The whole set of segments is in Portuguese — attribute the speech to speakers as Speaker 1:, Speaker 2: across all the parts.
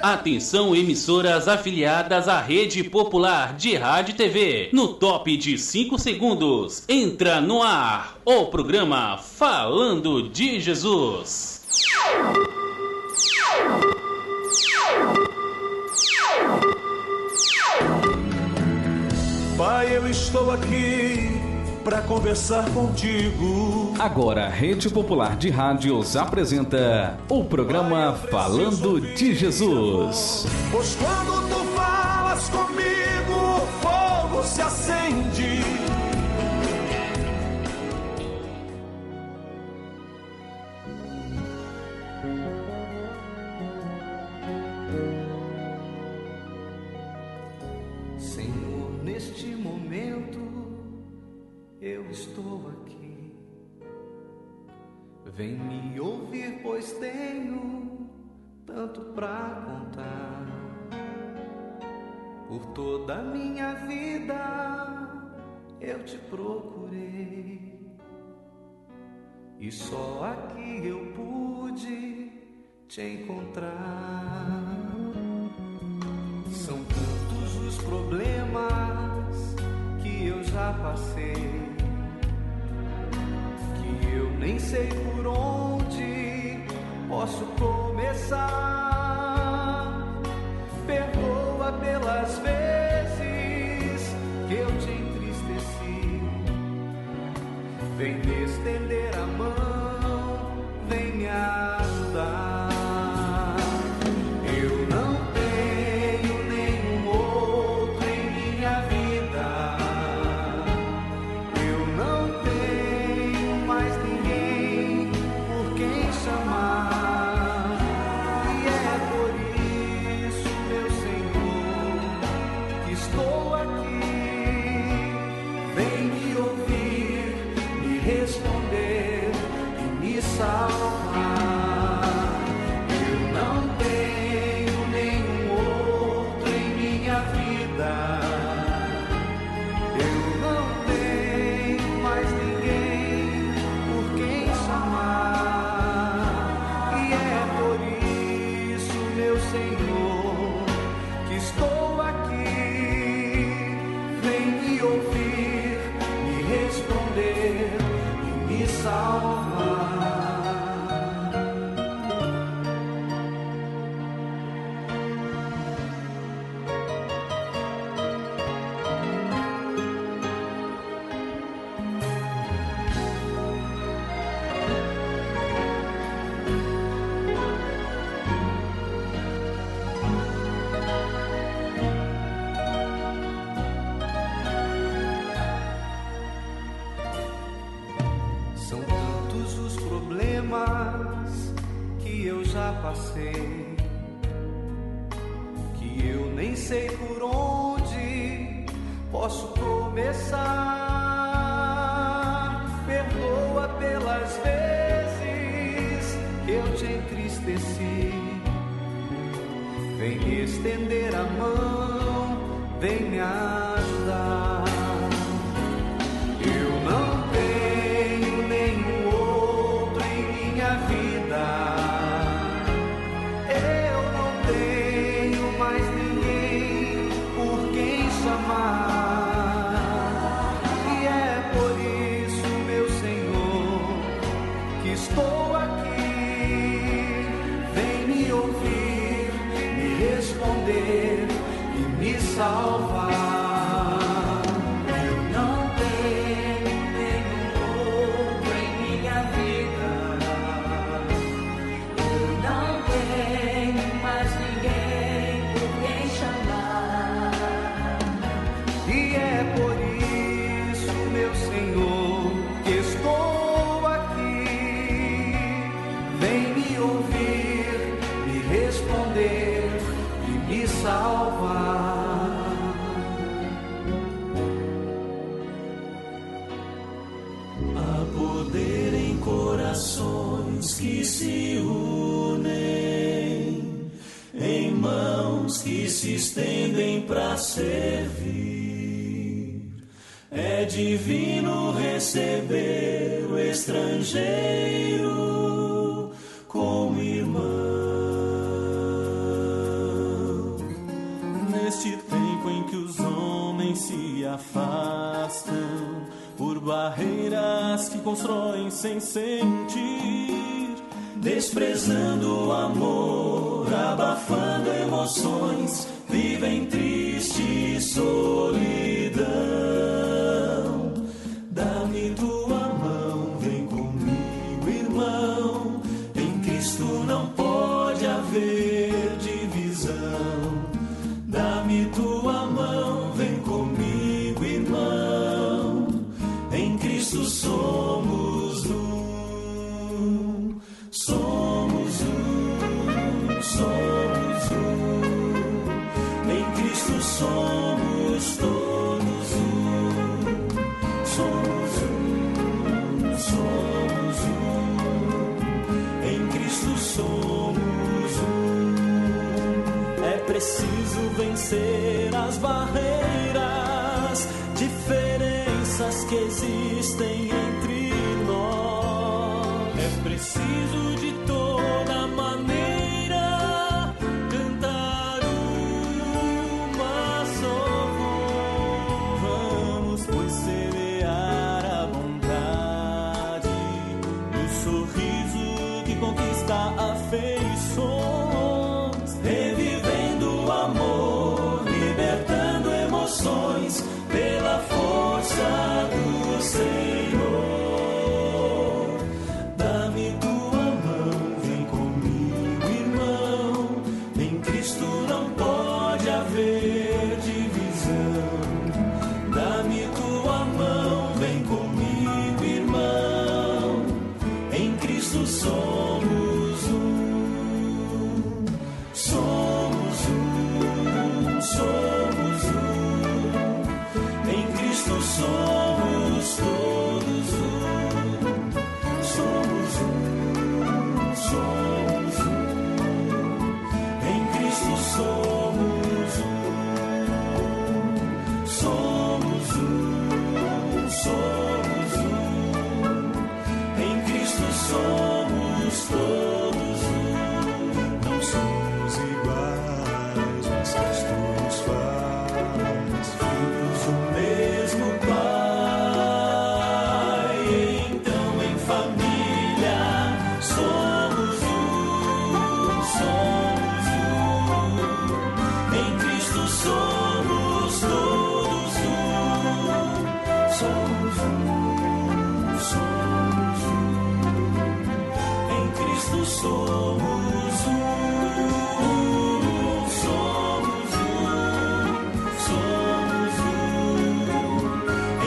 Speaker 1: Atenção, emissoras afiliadas à Rede Popular de Rádio e TV. No top de 5 segundos, entra no ar o programa Falando de Jesus.
Speaker 2: Pai, eu estou aqui para conversar contigo.
Speaker 3: Agora, a Rede Popular de Rádios apresenta o programa Falando de Jesus.
Speaker 2: Pois quando tu falas comigo, o fogo se acende.
Speaker 4: Senhor, neste momento eu estou aqui. Vem me ouvir, pois tenho tanto pra contar. Por toda a minha vida eu te procurei, e só aqui eu pude te encontrar. São tantos os problemas que eu já passei, que eu nem sei por onde posso começar. Perdoa pelas vezes que eu te entristeci. Vem me estender a mão, vem me ajudar. Eu não tenho nenhum outro em minha vida. Eu não tenho mais ninguém por quem chamar. E é por isso, meu Senhor, que estou aqui. Vem me ouvir, me responder e me salvar. Eu não tenho nenhum outro em minha vida. Eu não tenho mais ninguém por quem chamar. E é por isso, meu Senhor, que estou aqui. Vem me ouvir, me responder e me salvar. São tantos os problemas que eu já passei, que eu nem sei por onde posso começar. Perdoa pelas vezes que eu te entristeci. Vem me estender a mão, vem me ajudar. Eu não tenho nenhum outro em minha vida. Eu não tenho mais ninguém por quem chamar. E é por isso, meu Senhor, que estou aqui. Vem me ouvir, me responder e me salvar. Eu não tenho nenhum outro em minha vida. Eu não tenho mais ninguém por quem chamar. E é por isso, meu Senhor, que estou aqui. Vem me ouvir, me responder e me salvar.
Speaker 2: Há poder em corações que se unem, em mãos que se estendem para servir. É divino receber o estrangeiro como irmão. afastam por barreiras que constroem sem sentir, desprezando o amor, abafando emoções, vivem triste solidão. Dá-me tua mão, vem comigo, irmão. Em Cristo não pode haver divisão. Dá-me tua mão, vem comigo, irmão. Em Cristo somos um, somos um, somos um. Em Cristo somos todos um, somos um, somos um. Em Cristo somos um. É preciso vencer as barreiras, diferenças que existem entre nós. É preciso de toda maneira cantar uma só voz. Vamos, pois, semear a bondade no sorriso que conquista afeições, revivendo o amor, libertando emoções pela força do Senhor. Dá-me tua mão, vem comigo, irmão. Em Cristo não pode haver divisão. Dá-me tua mão, vem comigo, irmão. Em Cristo somos um, somos um, somos um. Em Cristo somos todos um, somos um, somos um. Em Cristo somos um, somos um, somos um. Em Cristo somos todos um. Não somos iguais, mas Cristo nos faz filhos do mesmo Pai. Então, em família, somos um, somos um. Em Cristo somos todos um, somos um, somos um. Em Cristo somos um, somos um, somos um.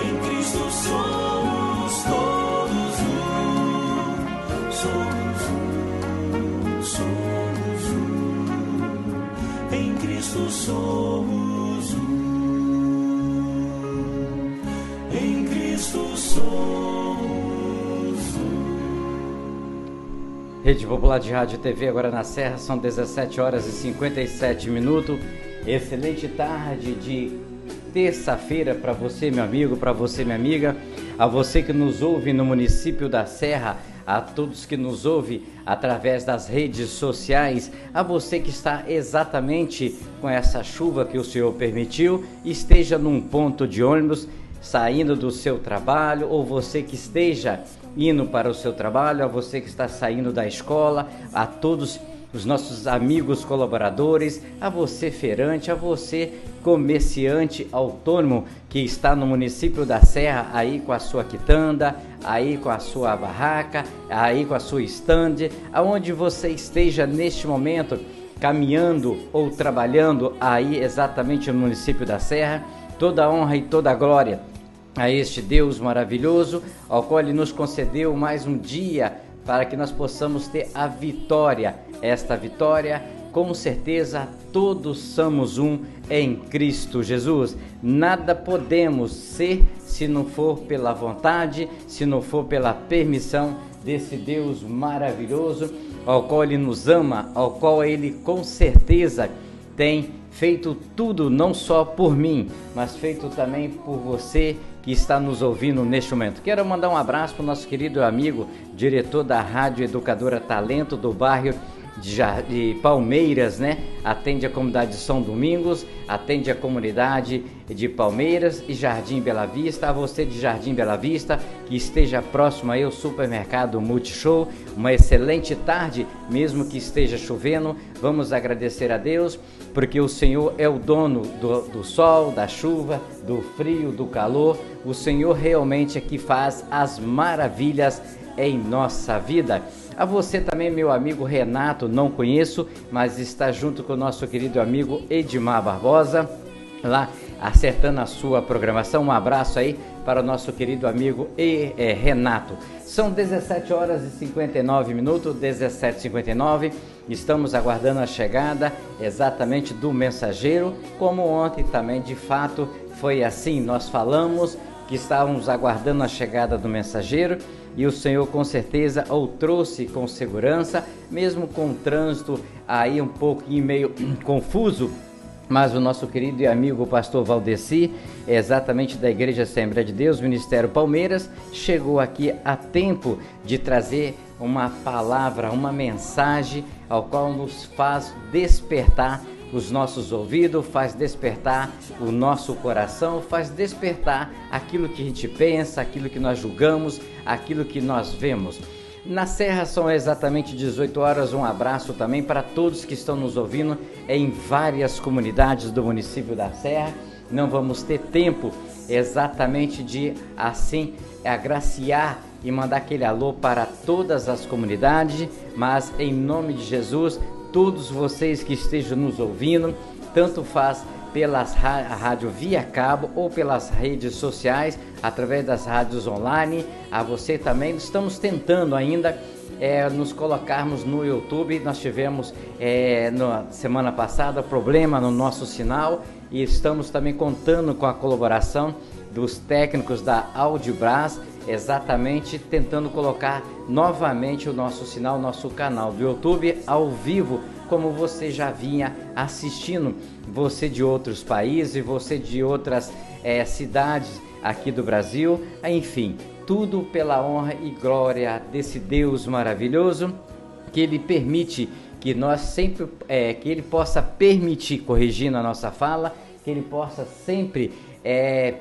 Speaker 2: Em Cristo somos todos um, somos um, somos um. Em Cristo somos um, em Cristo somos um.
Speaker 5: Rede Popular de Rádio e TV, agora na Serra, são 17 horas e 57 minutos. Excelente tarde de terça-feira para você, meu amigo, para você, minha amiga, a você que nos ouve no município da Serra, a todos que nos ouvem através das redes sociais, a você que está exatamente com essa chuva que o Senhor permitiu, esteja num ponto de ônibus, saindo do seu trabalho, ou você que esteja indo para o seu trabalho, a você que está saindo da escola, a todos os nossos amigos colaboradores, a você feirante, a você comerciante autônomo que está no município da Serra, aí com a sua quitanda, aí com a sua barraca, aí com a sua estande, aonde você esteja neste momento caminhando ou trabalhando aí exatamente no município da Serra, toda a honra e toda a glória a este Deus maravilhoso, ao qual Ele nos concedeu mais um dia para que nós possamos ter a vitória. Esta vitória, com certeza, todos somos um em Cristo Jesus. Nada podemos ser se não for pela vontade, se não for pela permissão desse Deus maravilhoso, ao qual Ele nos ama, ao qual Ele com certeza tem feito tudo, não só por mim, mas feito também por você que está nos ouvindo neste momento. Quero mandar um abraço para o nosso querido amigo, diretor da Rádio Educadora Talento do bairro de Palmeiras, né? Atende a comunidade de São Domingos, atende a comunidade de Palmeiras e Jardim Bela Vista. A você de Jardim Bela Vista, que esteja próximo aí ao supermercado Multishow, uma excelente tarde, mesmo que esteja chovendo. Vamos agradecer a Deus, porque o Senhor é o dono do sol, da chuva, do frio, do calor. O Senhor realmente é que faz as maravilhas em nossa vida. A você também, meu amigo Renato, não conheço, mas está junto com o nosso querido amigo Edmar Barbosa, lá acertando a sua programação. Um abraço aí para o nosso querido amigo Renato. São 17 horas e 59 minutos, 17h59. Estamos aguardando a chegada exatamente do mensageiro, como ontem também, de fato, foi assim. Nós falamos que estávamos aguardando a chegada do mensageiro e o Senhor com certeza o trouxe com segurança, mesmo com o trânsito aí um pouquinho meio confuso. Mas o nosso querido e amigo pastor Valdeci, exatamente da Igreja Assembleia de Deus, Ministério Palmeiras, chegou aqui a tempo de trazer uma palavra, uma mensagem ao qual nos faz despertar os nossos ouvidos, faz despertar o nosso coração, faz despertar aquilo que a gente pensa, aquilo que nós julgamos, aquilo que nós vemos. Na Serra são exatamente 18 horas, um abraço também para todos que estão nos ouvindo em várias comunidades do município da Serra. Não vamos ter tempo exatamente de assim agraciar e mandar aquele alô para todas as comunidades, mas em nome de Jesus, todos vocês que estejam nos ouvindo, tanto faz pelas rádio via cabo ou pelas redes sociais, através das rádios online, a você também. Estamos tentando ainda nos colocarmos no YouTube. Nós tivemos na semana passada problema no nosso sinal e estamos também contando com a colaboração dos técnicos da Audiobras, exatamente tentando colocar novamente o nosso sinal, nosso canal do YouTube ao vivo, como você já vinha assistindo, você de outros países, você de outras cidades aqui do Brasil, enfim, tudo pela honra e glória desse Deus maravilhoso, que Ele permite que nós sempre, que Ele possa permitir, corrigindo a nossa fala, que Ele possa sempre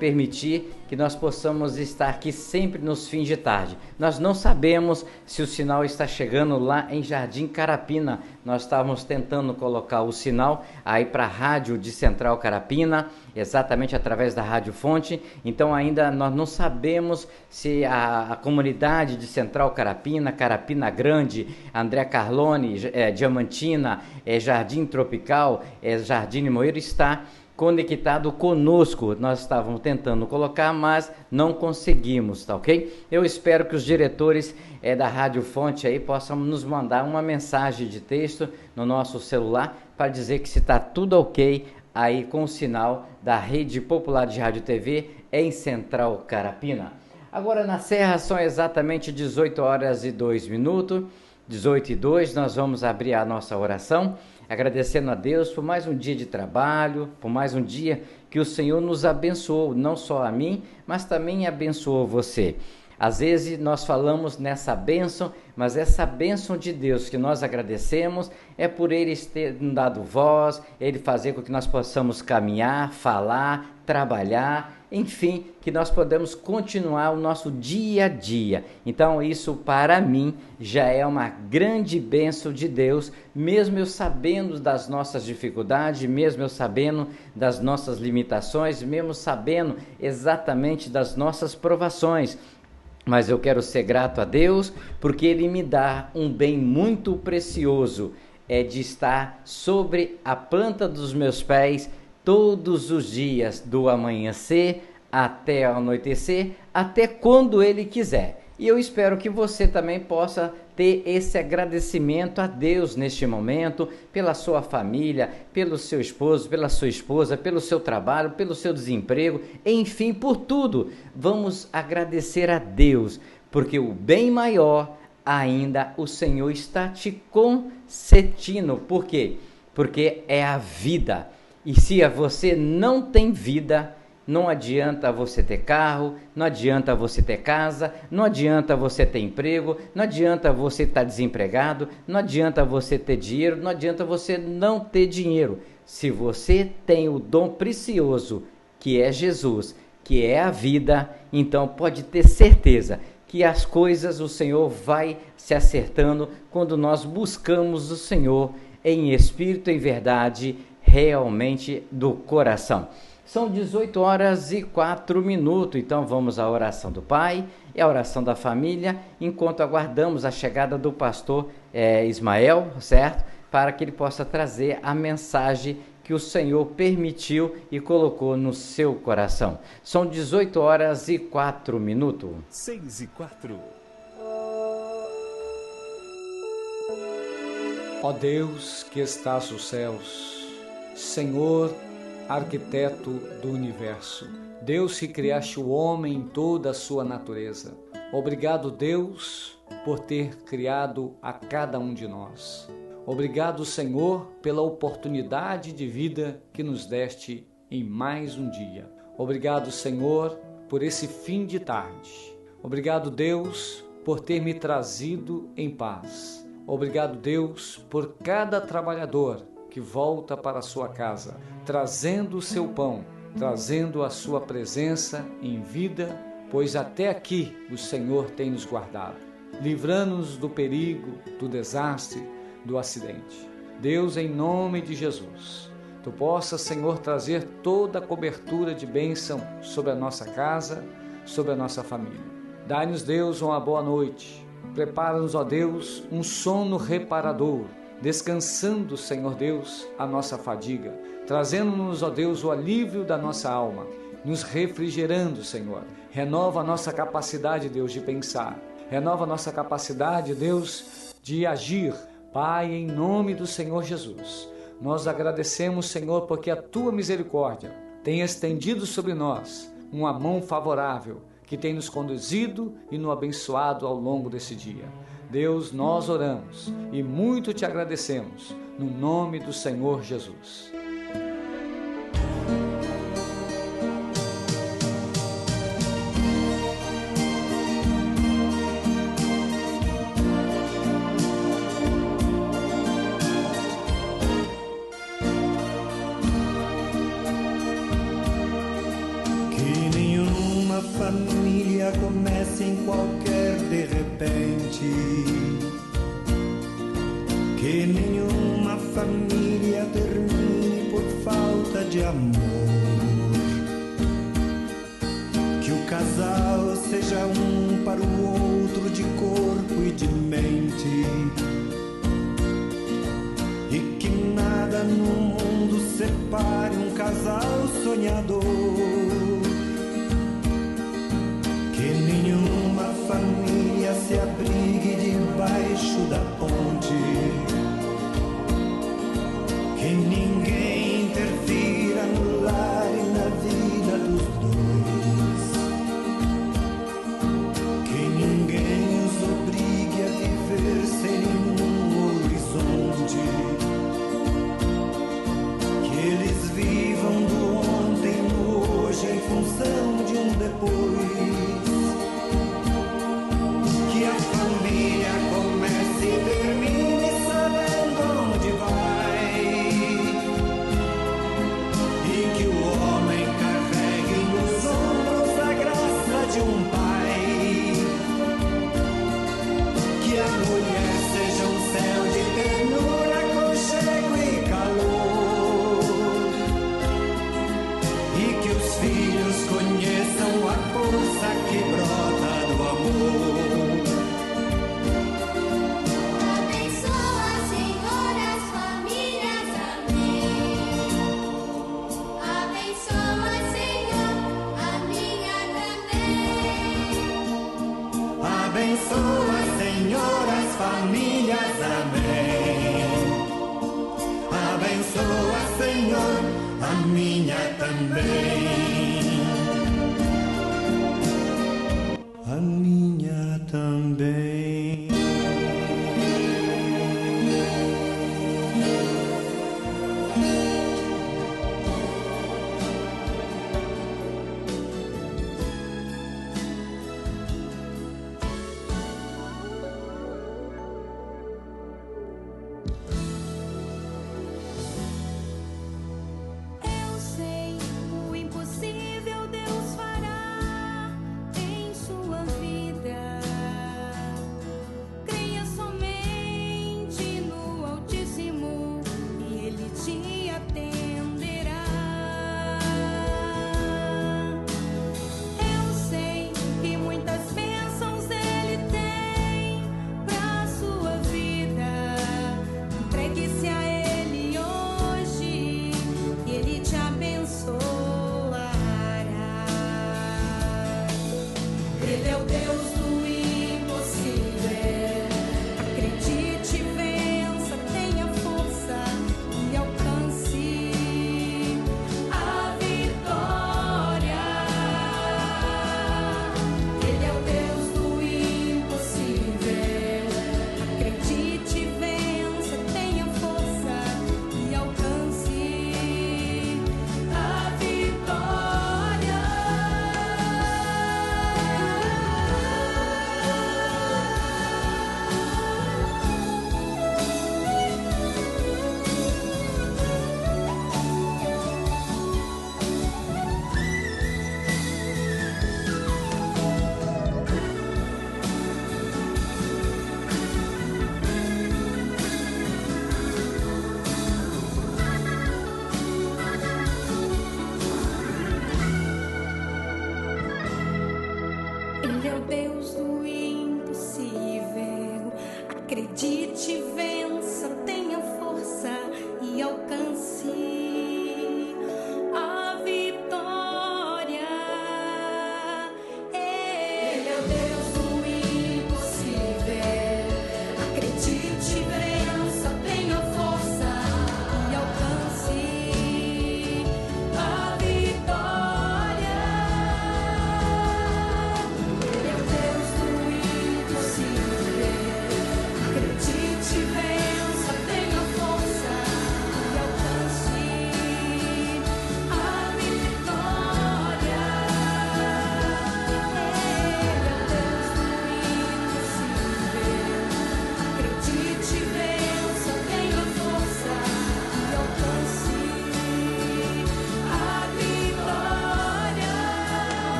Speaker 5: permitir que nós possamos estar aqui sempre nos fins de tarde. Nós não sabemos se o sinal está chegando lá em Jardim Carapina. Nós estávamos tentando colocar o sinal aí para a rádio de Central Carapina, exatamente através da Rádio Fonte. Então ainda nós não sabemos se a comunidade de Central Carapina, Carapina Grande, André Carlone, Diamantina, Jardim Tropical, Jardim Moeiro está conectado conosco. Nós estávamos tentando colocar, mas não conseguimos, tá ok? Eu espero que os diretores da Rádio Fonte aí possam nos mandar uma mensagem de texto no nosso celular para dizer que se está tudo ok aí com o sinal da Rede Popular de Rádio e TV em Central Carapina. Agora na Serra são exatamente 18 horas e 2 minutos, 18 e 2, nós vamos abrir a nossa oração, agradecendo a Deus por mais um dia de trabalho, por mais um dia que o Senhor nos abençoou, não só a mim, mas também abençoou você. Às vezes nós falamos nessa bênção, mas essa bênção de Deus que nós agradecemos é por Ele ter nos dado voz, Ele fazer com que nós possamos caminhar, falar, trabalhar, enfim, que nós podemos continuar o nosso dia a dia. Então isso para mim já é uma grande bênção de Deus, mesmo eu sabendo das nossas dificuldades, mesmo eu sabendo das nossas limitações, mesmo sabendo exatamente das nossas provações. Mas eu quero ser grato a Deus porque Ele me dá um bem muito precioso, de estar sobre a planta dos meus pés todos os dias, do amanhecer até ao anoitecer, até quando Ele quiser. E eu espero que você também possa ter esse agradecimento a Deus neste momento, pela sua família, pelo seu esposo, pela sua esposa, pelo seu trabalho, pelo seu desemprego, enfim, por tudo. Vamos agradecer a Deus, porque o bem maior ainda o Senhor está te concedendo. Por quê? Porque é a vida. E se você não tem vida, Não adianta você ter carro, não adianta você ter casa, não adianta você ter emprego, não adianta você estar desempregado, não adianta você ter dinheiro, não adianta você não ter dinheiro. Se você tem o dom precioso, que é Jesus, que é a vida, então pode ter certeza que as coisas o Senhor vai se acertando quando nós buscamos o Senhor em espírito e verdade, realmente do coração. São 18 horas e 4 minutos, então vamos à oração do Pai e à oração da família, enquanto aguardamos a chegada do pastor Ismael, certo? Para que ele possa trazer a mensagem que o Senhor permitiu e colocou no seu coração. São 18 horas e 4 minutos.
Speaker 2: 6:04.
Speaker 6: Ó Deus que estás nos céus, Senhor, arquiteto do universo, Deus que criaste o homem em toda a sua natureza. Obrigado, Deus, por ter criado a cada um de nós. Obrigado, Senhor, pela oportunidade de vida que nos deste em mais um dia. Obrigado, Senhor, por esse fim de tarde. Obrigado, Deus, por ter me trazido em paz. Obrigado, Deus, por cada trabalhador que volta para a sua casa, trazendo o seu pão, trazendo a sua presença em vida, pois até aqui o Senhor tem nos guardado, livrando-nos do perigo, do desastre, do acidente. Deus, em nome de Jesus, Tu possas, Senhor, trazer toda a cobertura de bênção sobre a nossa casa, sobre a nossa família. Dai-nos, Deus, uma boa noite. Prepara-nos, ó Deus, um sono reparador, descansando, Senhor Deus, a nossa fadiga, trazendo-nos, ó Deus, o alívio da nossa alma, nos refrigerando, Senhor. Renova a nossa capacidade, Deus, de pensar. Renova a nossa capacidade, Deus, de agir. Pai, em nome do Senhor Jesus, nós agradecemos, Senhor, porque a Tua misericórdia tem estendido sobre nós uma mão favorável, que tem nos conduzido e nos abençoado ao longo desse dia. Deus, nós oramos e muito te agradecemos, no nome do Senhor Jesus.
Speaker 4: Família comece em qualquer de repente, que nenhuma família termine por falta de amor, que o casal seja um para o outro de corpo e de mente, e que nada no mundo separe um casal sonhador. Que nenhuma família se abrigue debaixo da ponte, que ninguém interfira no lar e na vida dos dois, que ninguém os obrigue a viver sem nenhum horizonte, que eles vivam do ontem no hoje em função de um depois. Comece e termine sabendo onde vai, e que o homem carregue nos ombros a graça de um pai, que a mulher seja um céu de ternura, aconchego e calor, e que os filhos conheçam a força que brota do amor. Abençoa, Senhor, as famílias, amém. Abençoa, Senhor, a minha também. A minha também.
Speaker 7: Ele é o Deus do impossível. Acredite, vença, tenha força e alcance a vitória. Ele é o Deus do impossível. Acredite, vença, tenha força e alcance a vitória. Ele é o Deus do impossível. Acredite, vença, tenha força e alcance a vitória. Ele é o Deus do impossível. Acredite, vença, tenha força e alcance a vitória. Ele é o Deus do impossível. Acredite,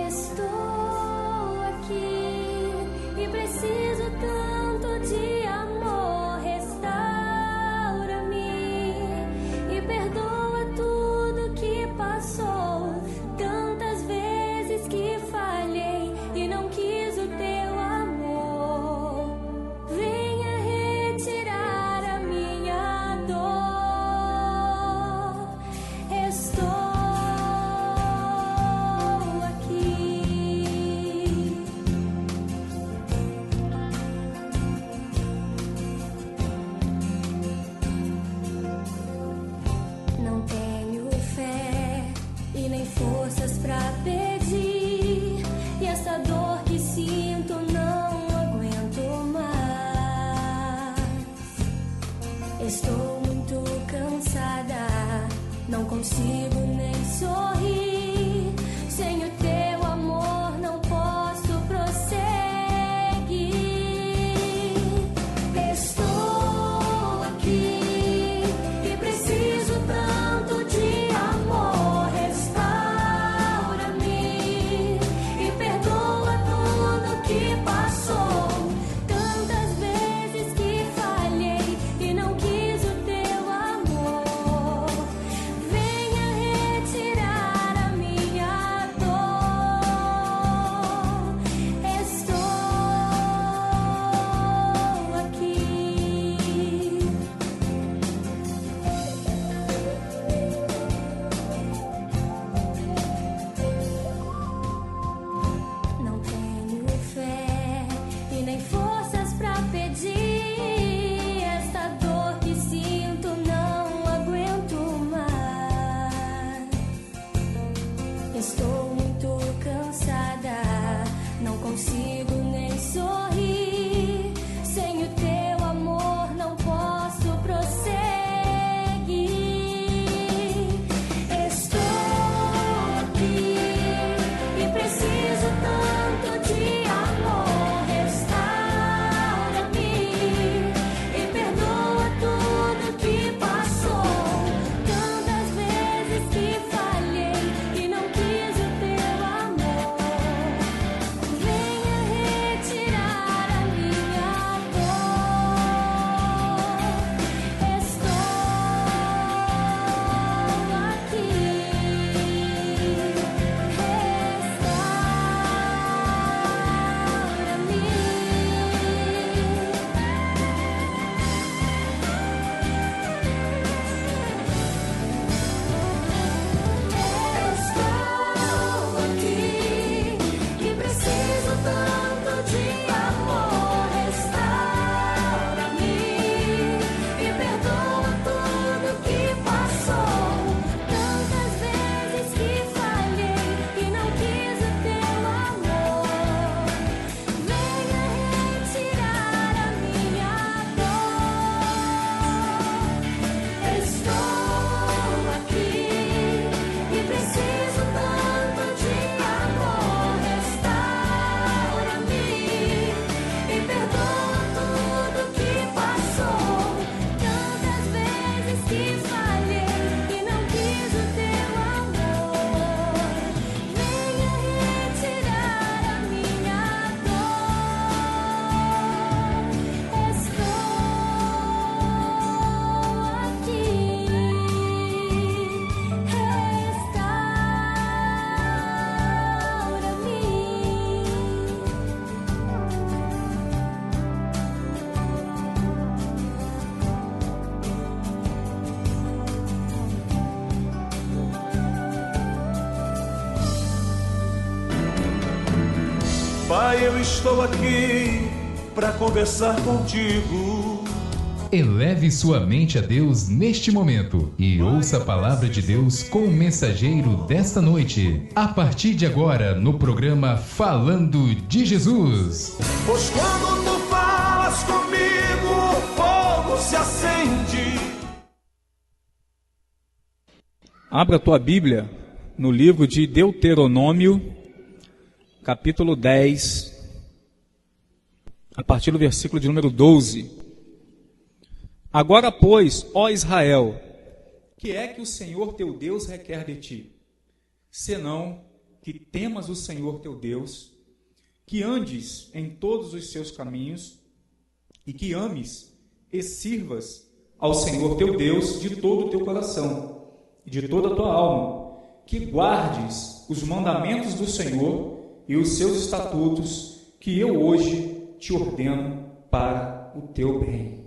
Speaker 7: Estou aqui e preciso tanto de amor. Restaura-me e perdoa tudo que passou. Tantas vezes que falhei e não quis o teu amor. Venha retirar a minha dor. Estou não tenho fé e nem forças pra pedir, e essa dor que sinto não aguento mais. Estou muito cansada, não consigo nem sorrir. Sem o teu amor não posso prosseguir. Estou aqui e preciso tanto de amor. Restaura-me e perdoa tudo que passou. Tantas vezes que falhei e não quis o teu amor. Venha retirar a minha dor. Estou aqui. Não tenho fé e nem forças pra pedir. Esta dor que sinto não aguento mais. Estou muito cansada, não consigo nem sorrir. Sem o teu amor não posso prosseguir. Estou aqui e preciso tanto de amor. Restaura-me e perdoa tudo que passou. Tantas vezes que falhei e não quis o teu amor. Venha retirar a minha dor. Estou aqui. Estou aqui e preciso tanto de amor. Restaura-me e perdoa tudo que passou. Tantas vezes que falhei e não quis o teu amor. Venha retirar a minha dor. Estou aqui e preciso tanto de amor. Restaura-me e perdoa tudo que passou. Tantas vezes que falhei e não quis o teu amor. Venha retirar a minha dor. Estou
Speaker 2: Pai, eu estou aqui para conversar contigo.
Speaker 8: Eleve sua mente a Deus neste momento e ouça a palavra de Deus com o mensageiro desta noite. A partir de agora, no programa Falando de Jesus.
Speaker 2: Pois quando tu falas comigo, o fogo se acende.
Speaker 9: Abra a tua Bíblia no livro de Deuteronômio, capítulo 10, a partir do versículo de número 12. Agora, pois, ó Israel, que é que o Senhor teu Deus requer de ti, senão que temas o Senhor teu Deus, que andes em todos os seus caminhos e que ames e sirvas ao Senhor teu Deus de todo o teu coração e de toda a tua alma, que guardes os mandamentos do Senhor e os seus estatutos que eu hoje te ordeno para o teu bem.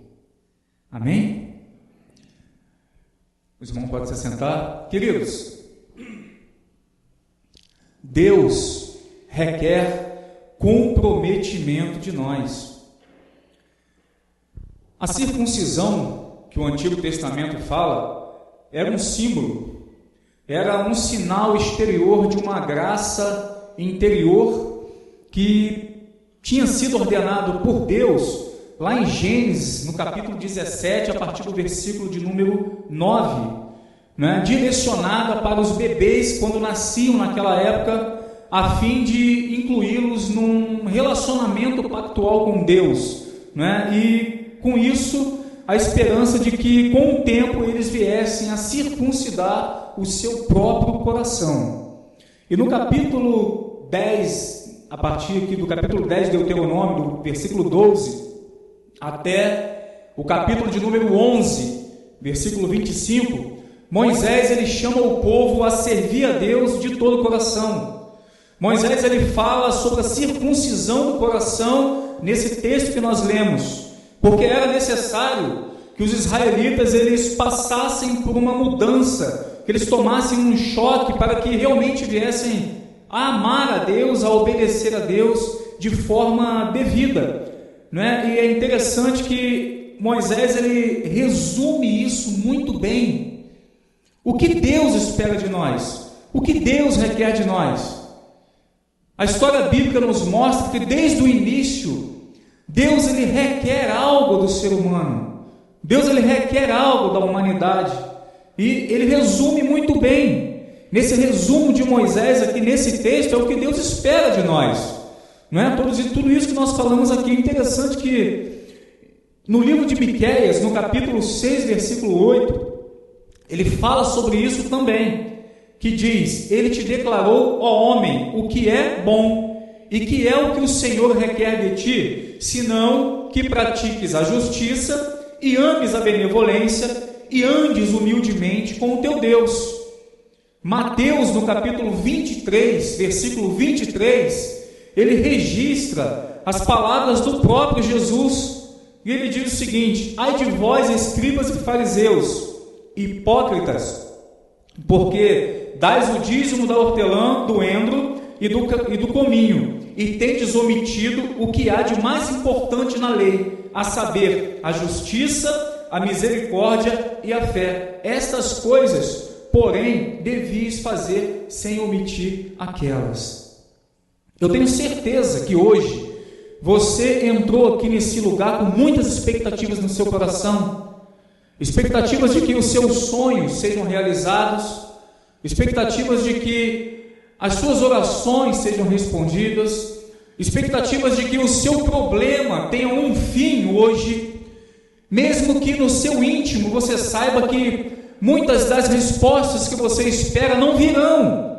Speaker 9: Amém? Os irmãos podem se sentar. Queridos, Deus requer comprometimento de nós. A circuncisão que o Antigo Testamento fala era um símbolo, era um sinal exterior de uma graça interior que tinha sido ordenado por Deus lá em Gênesis, no capítulo 17, a partir do versículo de número 9, né? Direcionada para os bebês quando nasciam naquela época, a fim de incluí-los num relacionamento pactual com Deus, né? E com isso a esperança de que com o tempo eles viessem a circuncidar o seu próprio coração. E no capítulo 10, a partir aqui do capítulo 10 de Deuteronômio, do versículo 12 até o capítulo de número 11, versículo 25, Moisés ele chama o povo a servir a Deus de todo o coração. Moisés ele fala sobre a circuncisão do coração nesse texto que nós lemos, porque era necessário que os israelitas eles passassem por uma mudança, que eles tomassem um choque para que realmente viessem a amar a Deus, a obedecer a Deus de forma devida, né? E é interessante que Moisés ele resume isso muito bem. O que Deus espera de nós? O que Deus requer de nós? A história bíblica nos mostra que desde o início Deus ele requer algo do ser humano. Deus ele requer algo da humanidade. E ele resume muito bem. Nesse resumo de Moisés aqui nesse texto é o que Deus espera de nós. Não é? Tudo isso que nós falamos aqui. É interessante que no livro de Miqueias, no capítulo 6, versículo 8, ele fala sobre isso também, que diz: ele te declarou, ó homem, o que é bom, e que é o que o Senhor requer de ti, senão que pratiques a justiça, e ames a benevolência, e andes humildemente com o teu Deus. Mateus, no capítulo 23, versículo 23, ele registra as palavras do próprio Jesus, e ele diz o seguinte: ai de vós, escribas e fariseus, hipócritas, porque dais o dízimo da hortelã, do endro e do cominho, e tendes omitido o que há de mais importante na lei, a saber, a justiça, a misericórdia e a fé. Estas coisas, porém, devias fazer sem omitir aquelas. Eu tenho certeza que hoje você entrou aqui nesse lugar com muitas expectativas no seu coração, expectativas de que os seus sonhos sejam realizados, expectativas de que as suas orações sejam respondidas, expectativas de que o seu problema tenha um fim hoje, mesmo que no seu íntimo você saiba que muitas das respostas que você espera não virão,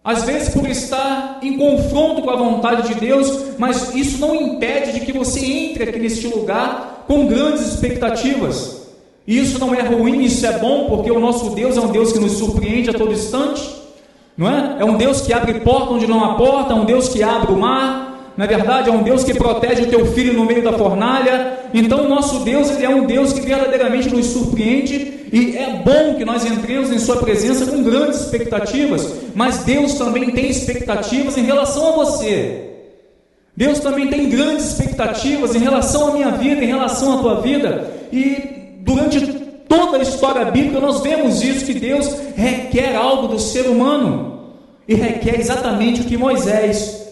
Speaker 9: às vezes por estar em confronto com a vontade de Deus, mas isso não impede de que você entre aqui neste lugar com grandes expectativas. Isso não é ruim, isso é bom, porque o nosso Deus é um Deus que nos surpreende a todo instante, não é? É um Deus que abre porta onde não há porta, é um Deus que abre o mar, na verdade é um Deus que protege o teu filho no meio da fornalha. Então o nosso Deus ele é um Deus que verdadeiramente nos surpreende, e é bom que nós entremos em sua presença com grandes expectativas, mas Deus também tem expectativas em relação a você. Deus também tem grandes expectativas em relação à minha vida, em relação à tua vida, e durante toda a história bíblica nós vemos isso, que Deus requer algo do ser humano, e requer exatamente o que Moisés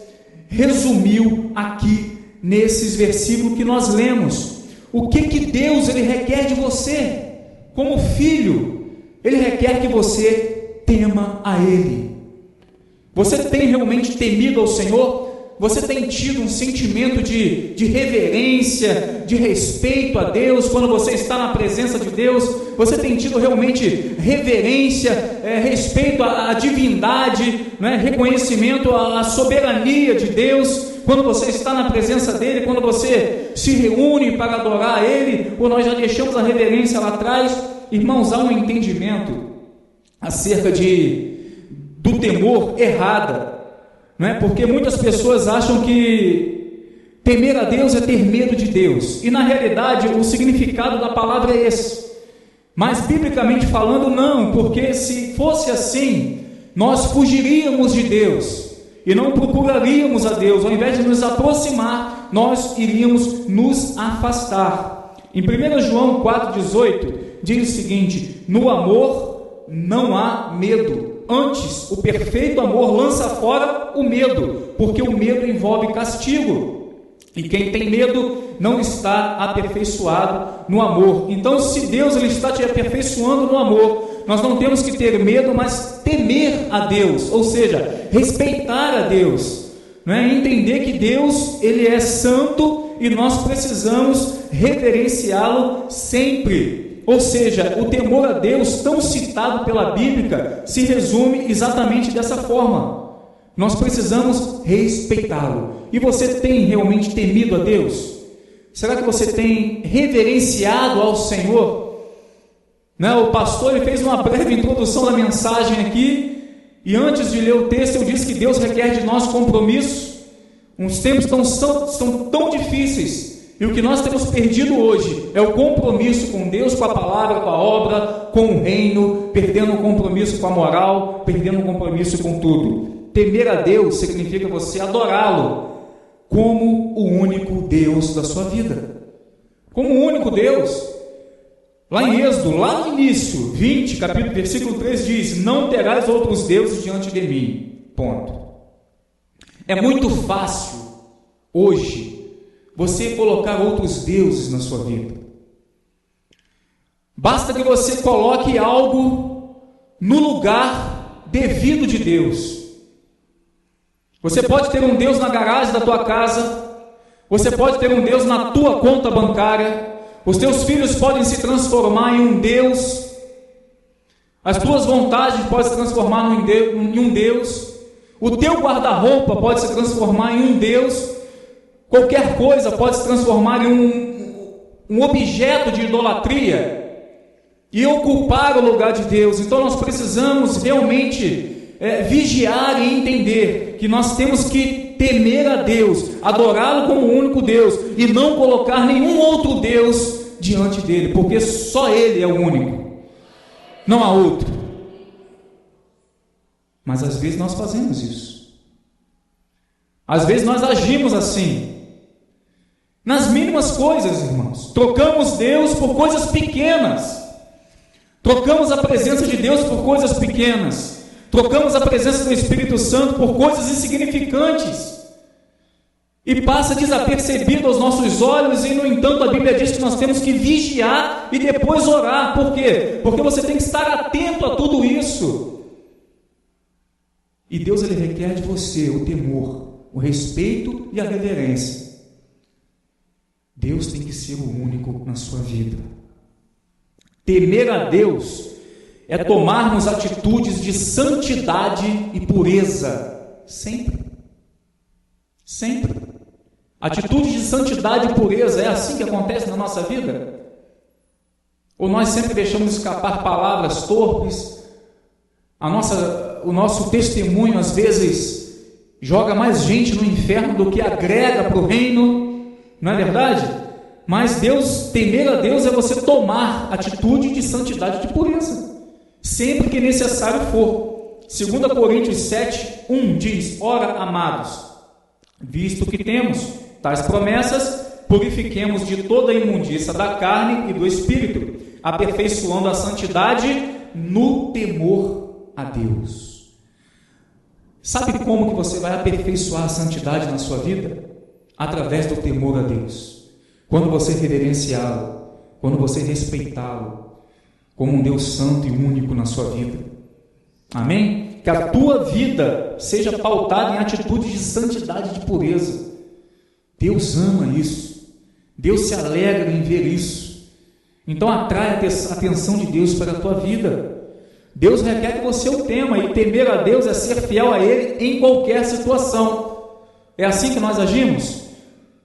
Speaker 9: resumiu aqui nesses versículos que nós lemos. O que Deus ele requer de você como filho? Ele requer que você tema a Ele. Você tem realmente temido ao Senhor? você tem tido um sentimento de reverência, de respeito a Deus, quando você está na presença de Deus? Você tem tido realmente reverência, respeito à divindade, né? Reconhecimento à soberania de Deus, quando você está na presença dEle, quando você se reúne para adorar a Ele, ou nós já deixamos a reverência lá atrás? Irmãos, há um entendimento acerca do temor errada, não é? Porque muitas pessoas acham que temer a Deus é ter medo de Deus, e na realidade o significado da palavra é esse. Mas biblicamente falando, não, porque se fosse assim, nós fugiríamos de Deus e não procuraríamos a Deus. Ao invés de nos aproximar, nós iríamos nos afastar. Em 1 João 4,18 diz o seguinte: no amor não há medo. Antes, o perfeito amor lança fora o medo, porque o medo envolve castigo. E quem tem medo não está aperfeiçoado no amor. Então, se Deus ele está te aperfeiçoando no amor, nós não temos que ter medo, mas temer a Deus, ou seja, respeitar a Deus, né? Entender que Deus ele é santo e nós precisamos reverenciá-lo sempre. Ou seja, o temor a Deus, tão citado pela Bíblia, se resume exatamente dessa forma. Nós precisamos respeitá-lo. E você tem realmente temido a Deus? Será que você tem reverenciado ao Senhor? O pastor ele fez uma breve introdução da mensagem aqui, e antes de ler o texto eu disse que Deus requer de nós compromisso. Uns tempos são tão difíceis, e o que nós temos perdido hoje é o compromisso com Deus, com a palavra, com a obra, com o reino, perdendo o compromisso com a moral, perdendo o compromisso com tudo. Temer a Deus significa você adorá-lo como o único Deus da sua vida. Como o único Deus. Lá em Êxodo, lá no início, 20, capítulo, versículo 3 diz: não terás outros deuses diante de mim. Ponto. É muito fácil hoje você colocar outros deuses na sua vida. Basta que você coloque algo no lugar devido de Deus. Você pode ter um Deus na garagem da tua casa, você pode ter um Deus na tua conta bancária, os teus filhos podem se transformar em um Deus, as tuas vontades podem se transformar em um Deus, o teu guarda-roupa pode se transformar em um Deus, qualquer coisa pode se transformar em um objeto de idolatria e ocupar o lugar de Deus. Então nós precisamos realmente vigiar e entender que nós temos que temer a Deus, adorá-lo como o único Deus e não colocar nenhum outro Deus diante dele, porque só ele é o único, não há outro. Mas às vezes nós fazemos isso, às vezes nós agimos assim, nas mínimas coisas, irmãos. Trocamos Deus por coisas pequenas, trocamos a presença de Deus por coisas pequenas, trocamos a presença do Espírito Santo por coisas insignificantes, e passa desapercebido aos nossos olhos, e no entanto a Bíblia diz que nós temos que vigiar e depois orar. Por quê? Porque você tem que estar atento a tudo isso, e Deus ele requer de você o temor, o respeito e a reverência. Deus tem que ser o único na sua vida. Temer a Deus é tomarmos atitudes de santidade e pureza, sempre. Sempre. Atitudes de santidade e pureza, é assim que acontece na nossa vida? Ou nós sempre deixamos escapar palavras torpes? O nosso testemunho às vezes joga mais gente no inferno do que agrega para o reino, não é verdade? Mas temer a Deus é você tomar atitude de santidade e de pureza, sempre que necessário for. 2 Coríntios 7:1 diz: ora, amados, visto que temos tais promessas, purifiquemos de toda a imundícia da carne e do espírito, aperfeiçoando a santidade no temor a Deus. Sabe como que você vai aperfeiçoar a santidade na sua vida? Através do temor a Deus. Quando você reverenciá-lo, quando você respeitá-lo como um Deus santo e único na sua vida. Amém? que a tua vida seja pautada em atitudes de santidade e de pureza. Deus ama isso. Deus se alegra em ver isso. Então atrai a atenção de Deus para a tua vida. Deus requer que você o tema, e temer a Deus é ser fiel a Ele em qualquer situação. É assim que nós agimos?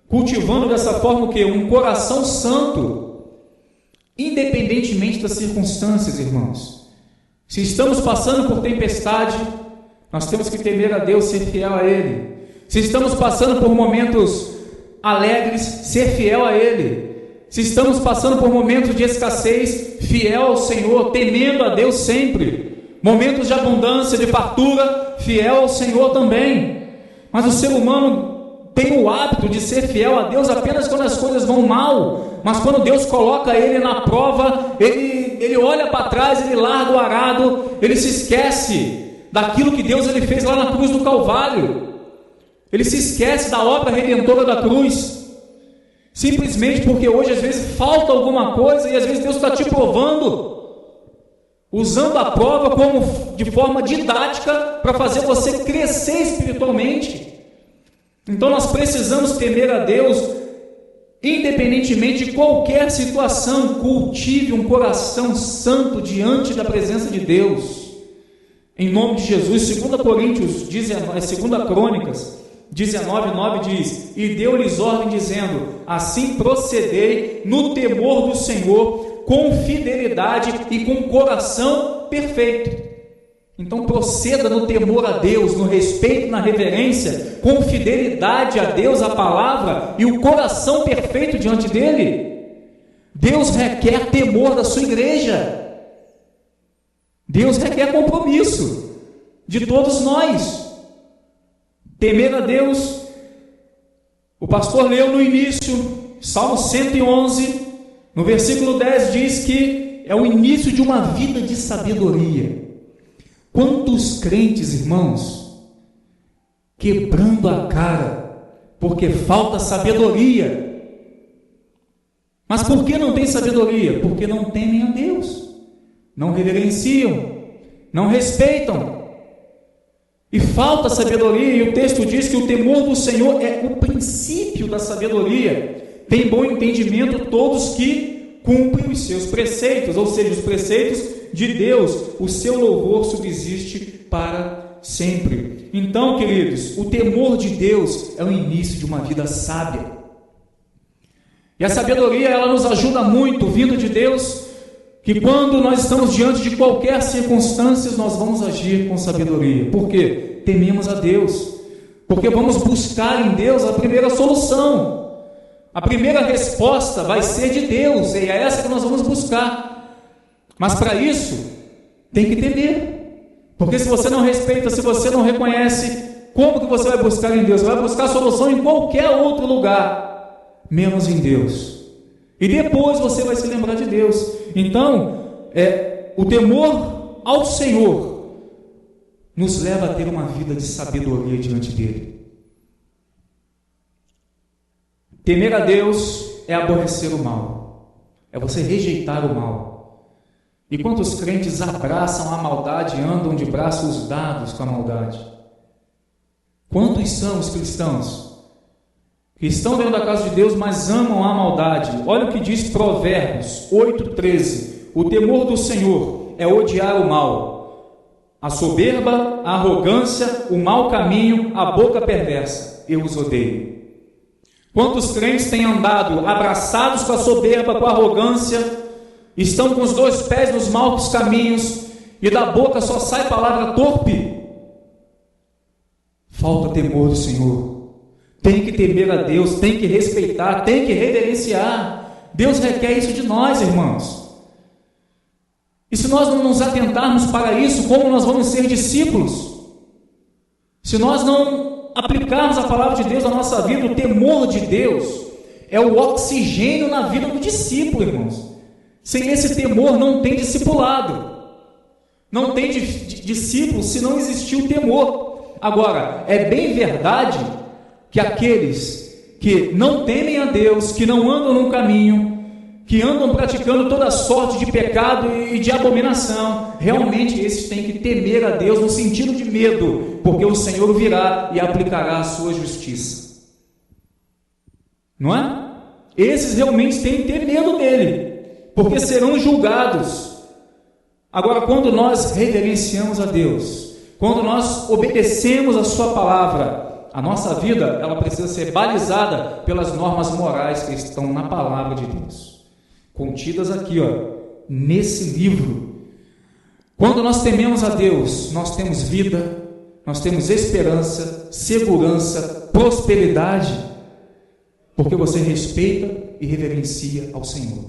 Speaker 9: Cultivando dessa forma o quê? Um coração santo, independentemente das circunstâncias, irmãos. Se estamos passando por tempestade, nós temos que temer a Deus, ser fiel a Ele. Se estamos passando por momentos alegres, ser fiel a Ele. Se estamos passando por momentos de escassez, fiel ao Senhor, temendo a Deus sempre. Momentos de abundância, de fartura, fiel ao Senhor também. Mas o ser humano tem o hábito de ser fiel a Deus apenas quando as coisas vão mal. Mas quando Deus coloca ele na prova, ele olha para trás, ele larga o arado, ele se esquece daquilo que Deus ele fez lá na cruz do Calvário. Ele se esquece da obra redentora da cruz. Simplesmente porque hoje às vezes falta alguma coisa e às vezes Deus está te provando, usando a prova como de forma didática para fazer você crescer espiritualmente. Então nós precisamos temer a Deus, independentemente de qualquer situação. Cultive um coração santo diante da presença de Deus, em nome de Jesus. 2 Crônicas 19:9 diz: e deu-lhes ordem dizendo: assim procedei no temor do Senhor, com fidelidade e com coração perfeito. Então proceda no temor a Deus, no respeito, na reverência, com fidelidade a Deus, a palavra, e o coração perfeito diante dele. Deus requer temor da sua igreja. Deus requer compromisso de todos nós. Temer a Deus, o pastor leu no início, Salmo 111, no versículo 10 diz que é o início de uma vida de sabedoria. Quantos crentes, irmãos, quebrando a cara, porque falta sabedoria. Mas por que não tem sabedoria? Porque não temem a Deus, não reverenciam, não respeitam. E falta sabedoria, e o texto diz que o temor do Senhor é o princípio da sabedoria. Tem bom entendimento todos que cumprem os seus preceitos, ou seja, os preceitos de Deus. O seu louvor subsiste para sempre. Então, queridos, o temor de Deus é o início de uma vida sábia. E a sabedoria, ela nos ajuda muito, vindo de Deus, que quando nós estamos diante de qualquer circunstância, nós vamos agir com sabedoria. Por quê? Tememos a Deus. Porque vamos buscar em Deus a primeira solução. A primeira resposta vai ser de Deus, e é essa que nós vamos buscar. Mas para isso, tem que temer. Porque se você não respeita, se você não reconhece, como que você vai buscar em Deus? Você vai buscar solução em qualquer outro lugar, menos em Deus. E depois você vai se lembrar de Deus. Então, o temor ao Senhor nos leva a ter uma vida de sabedoria diante dele. Temer a Deus é aborrecer o mal, é você rejeitar o mal. E quantos crentes abraçam a maldade e andam de braços dados com a maldade? Quantos são os cristãos que estão dentro da casa de Deus, mas amam a maldade? Olha o que diz Provérbios 8:13: o temor do Senhor é odiar o mal, a soberba, a arrogância, o mau caminho, a boca perversa, eu os odeio. Quantos crentes têm andado abraçados com a soberba, com a arrogância, estão com os dois pés nos maus caminhos, e da boca só sai palavra torpe? Falta temor do Senhor. Tem que temer a Deus, tem que respeitar, tem que reverenciar. Deus requer isso de nós, irmãos. E se nós não nos atentarmos para isso, como nós vamos ser discípulos? Se nós não aplicarmos a palavra de Deus na nossa vida, o temor de Deus é o oxigênio na vida do discípulo, irmãos. Sem esse temor não tem discipulado, não tem discípulo se não existir o temor. Agora, é bem verdade que aqueles que não temem a Deus, que não andam no caminho, que andam praticando toda sorte de pecado e de abominação. Realmente esses têm que temer a Deus no sentido de medo, porque o Senhor virá e aplicará a sua justiça. Não é? Esses realmente têm que ter medo dele, porque serão julgados. Agora, quando nós reverenciamos a Deus, quando nós obedecemos a sua palavra, a nossa vida, ela precisa ser balizada pelas normas morais que estão na palavra de Deus, contidas aqui, nesse livro. Quando nós tememos a Deus, nós temos vida, nós temos esperança, segurança, prosperidade, porque você respeita e reverencia ao Senhor.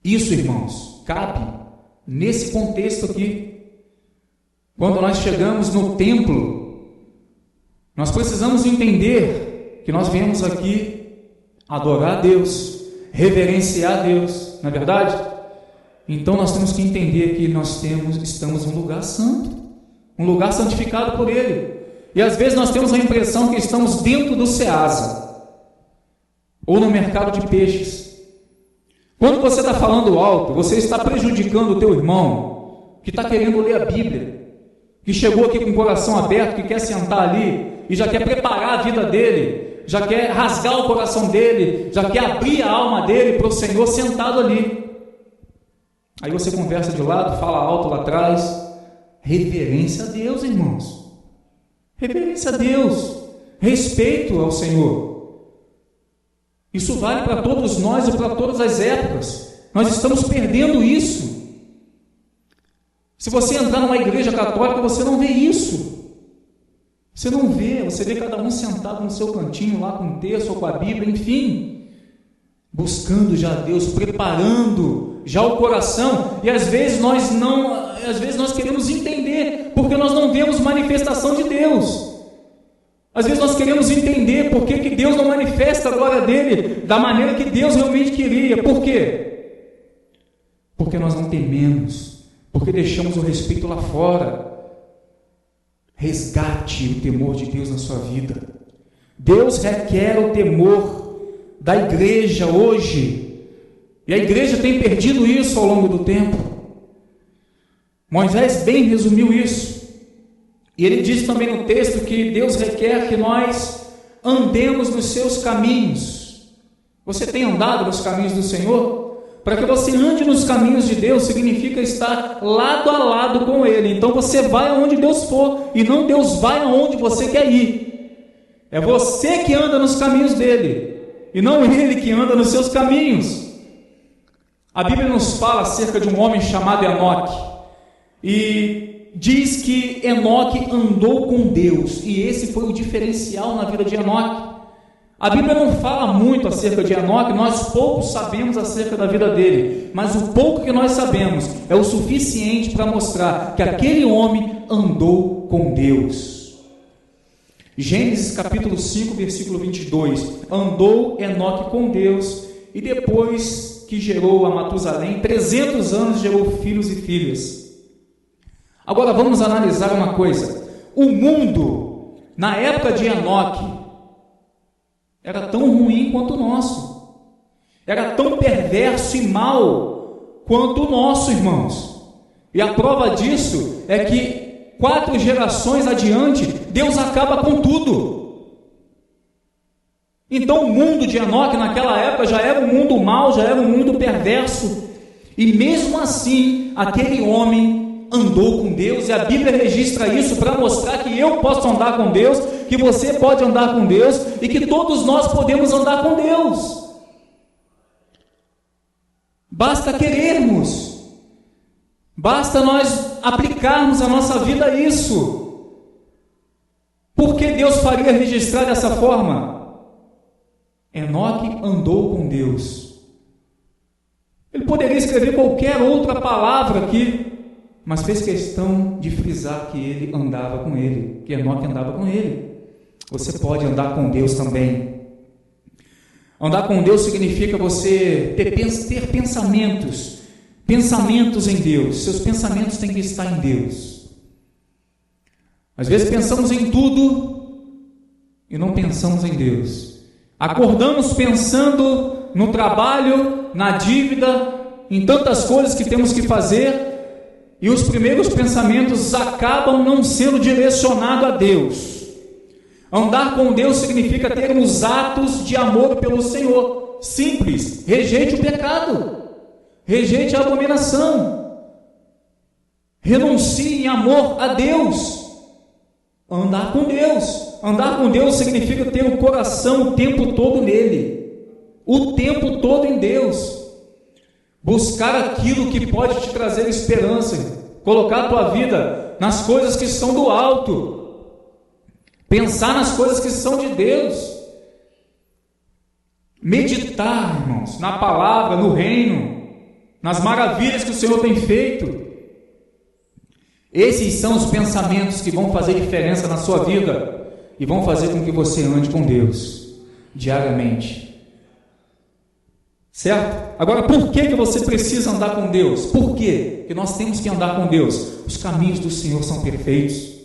Speaker 9: Isso, irmãos, cabe nesse contexto aqui. Quando nós chegamos no templo, nós precisamos entender que nós viemos aqui adorar a Deus, reverenciar a Deus, não é verdade? Então nós temos que entender que nós estamos em um lugar santo, um lugar santificado por Ele. E às vezes nós temos a impressão que estamos dentro do Ceasa, ou no mercado de peixes. Quando você está falando alto, você está prejudicando o teu irmão, que está querendo ler a Bíblia, que chegou aqui com o coração aberto, que quer sentar ali, e já quer preparar a vida dele, já quer rasgar o coração dele, já quer abrir a alma dele para o Senhor sentado ali. Aí você conversa de lado, fala alto lá atrás. Reverência a Deus, irmãos. Reverência a Deus. Respeito ao Senhor. Isso vale para todos nós e para todas as épocas. Nós estamos perdendo isso. Se você entrar numa igreja católica, você não vê isso. Você não vê, você vê cada um sentado no seu cantinho lá com um texto ou com a Bíblia, enfim, buscando já Deus, preparando já o coração. E às vezes nós queremos entender porque nós não vemos manifestação de Deus. Às vezes nós queremos entender por que Deus não manifesta a glória dele da maneira que Deus realmente queria. Por quê? Porque nós não tememos, porque deixamos o respeito lá fora. Resgate o temor de Deus na sua vida. Deus requer o temor da igreja hoje, e a igreja tem perdido isso ao longo do tempo. Moisés bem resumiu isso, e ele diz também no texto que Deus requer que nós andemos nos seus caminhos. Você tem andado nos caminhos do Senhor? Para que você ande nos caminhos de Deus, significa estar lado a lado com Ele. Então você vai aonde Deus for, e não Deus vai aonde você quer ir. É você que anda nos caminhos dEle, e não Ele que anda nos seus caminhos. A Bíblia nos fala acerca de um homem chamado Enoque, e diz que Enoque andou com Deus, e esse foi o diferencial na vida de Enoque. A Bíblia não fala muito acerca de Enoque, nós pouco sabemos acerca da vida dele, mas o pouco que nós sabemos é o suficiente para mostrar que aquele homem andou com Deus. Gênesis capítulo 5, versículo 22, andou Enoque com Deus, e depois que gerou a Matusalém, 300 anos gerou filhos e filhas. Agora vamos analisar uma coisa. O mundo, na época de Enoque, era tão ruim quanto o nosso, era tão perverso e mau quanto o nosso, irmãos. E a prova disso é que 4 gerações adiante, Deus acaba com tudo. Então o mundo de Enoque naquela época já era um mundo mau, já era um mundo perverso, e mesmo assim aquele homem andou com Deus, e a Bíblia registra isso para mostrar que eu posso andar com Deus, que você pode andar com Deus, e que todos nós podemos andar com Deus. Basta querermos, basta nós aplicarmos a nossa vida a isso. Por que Deus faria registrar dessa forma? Enoque andou com Deus. Ele poderia escrever qualquer outra palavra aqui, mas fez questão de frisar que ele andava com ele, que Enoque andava com ele. Você pode andar com Deus também. Andar com Deus significa você ter pensamentos em Deus. Seus pensamentos têm que estar em Deus. Às vezes pensamos em tudo e não pensamos em Deus. Acordamos pensando no trabalho, na dívida, em tantas coisas que temos que fazer, e os primeiros pensamentos acabam não sendo direcionados a Deus. Andar com Deus significa termos atos de amor pelo Senhor. Simples. Rejeite o pecado, rejeite a abominação, renuncie em amor a Deus. Andar com Deus significa ter o coração o tempo todo nele, o tempo todo em Deus. Buscar aquilo que pode te trazer esperança, colocar a tua vida nas coisas que são do alto, pensar nas coisas que são de Deus, meditar, irmãos, na palavra, no reino, nas maravilhas que o Senhor tem feito. Esses são os pensamentos que vão fazer diferença na sua vida e vão fazer com que você ande com Deus diariamente. Certo? Agora, por que você precisa andar com Deus? Por quê que nós temos que andar com Deus? Os caminhos do Senhor são perfeitos.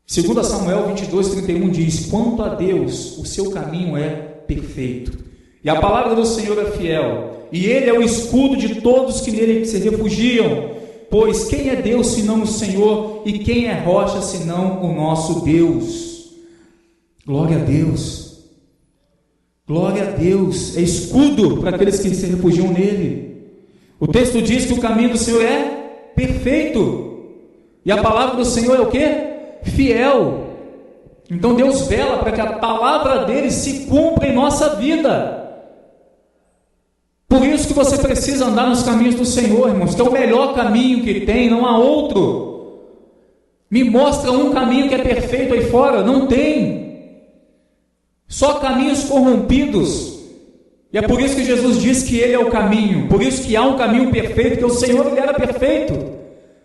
Speaker 9: 2 Samuel 22:31 diz: quanto a Deus, o seu caminho é perfeito, e a palavra do Senhor é fiel, e Ele é o escudo de todos que nele se refugiam. Pois quem é Deus senão o Senhor, e quem é rocha senão o nosso Deus? Glória a Deus. Glória a Deus, é escudo para aqueles que se refugiam nele. O texto diz que o caminho do Senhor é perfeito, e a palavra do Senhor é o quê? Fiel. Então Deus vela para que a palavra dele se cumpra em nossa vida. Por isso que você precisa andar nos caminhos do Senhor, irmãos, que é o melhor caminho que tem, não há outro. Me mostra um caminho que é perfeito aí fora, não tem. Só caminhos corrompidos. E é por isso que Jesus diz que Ele é o caminho. Por isso que há um caminho perfeito, que o Senhor Ele era perfeito.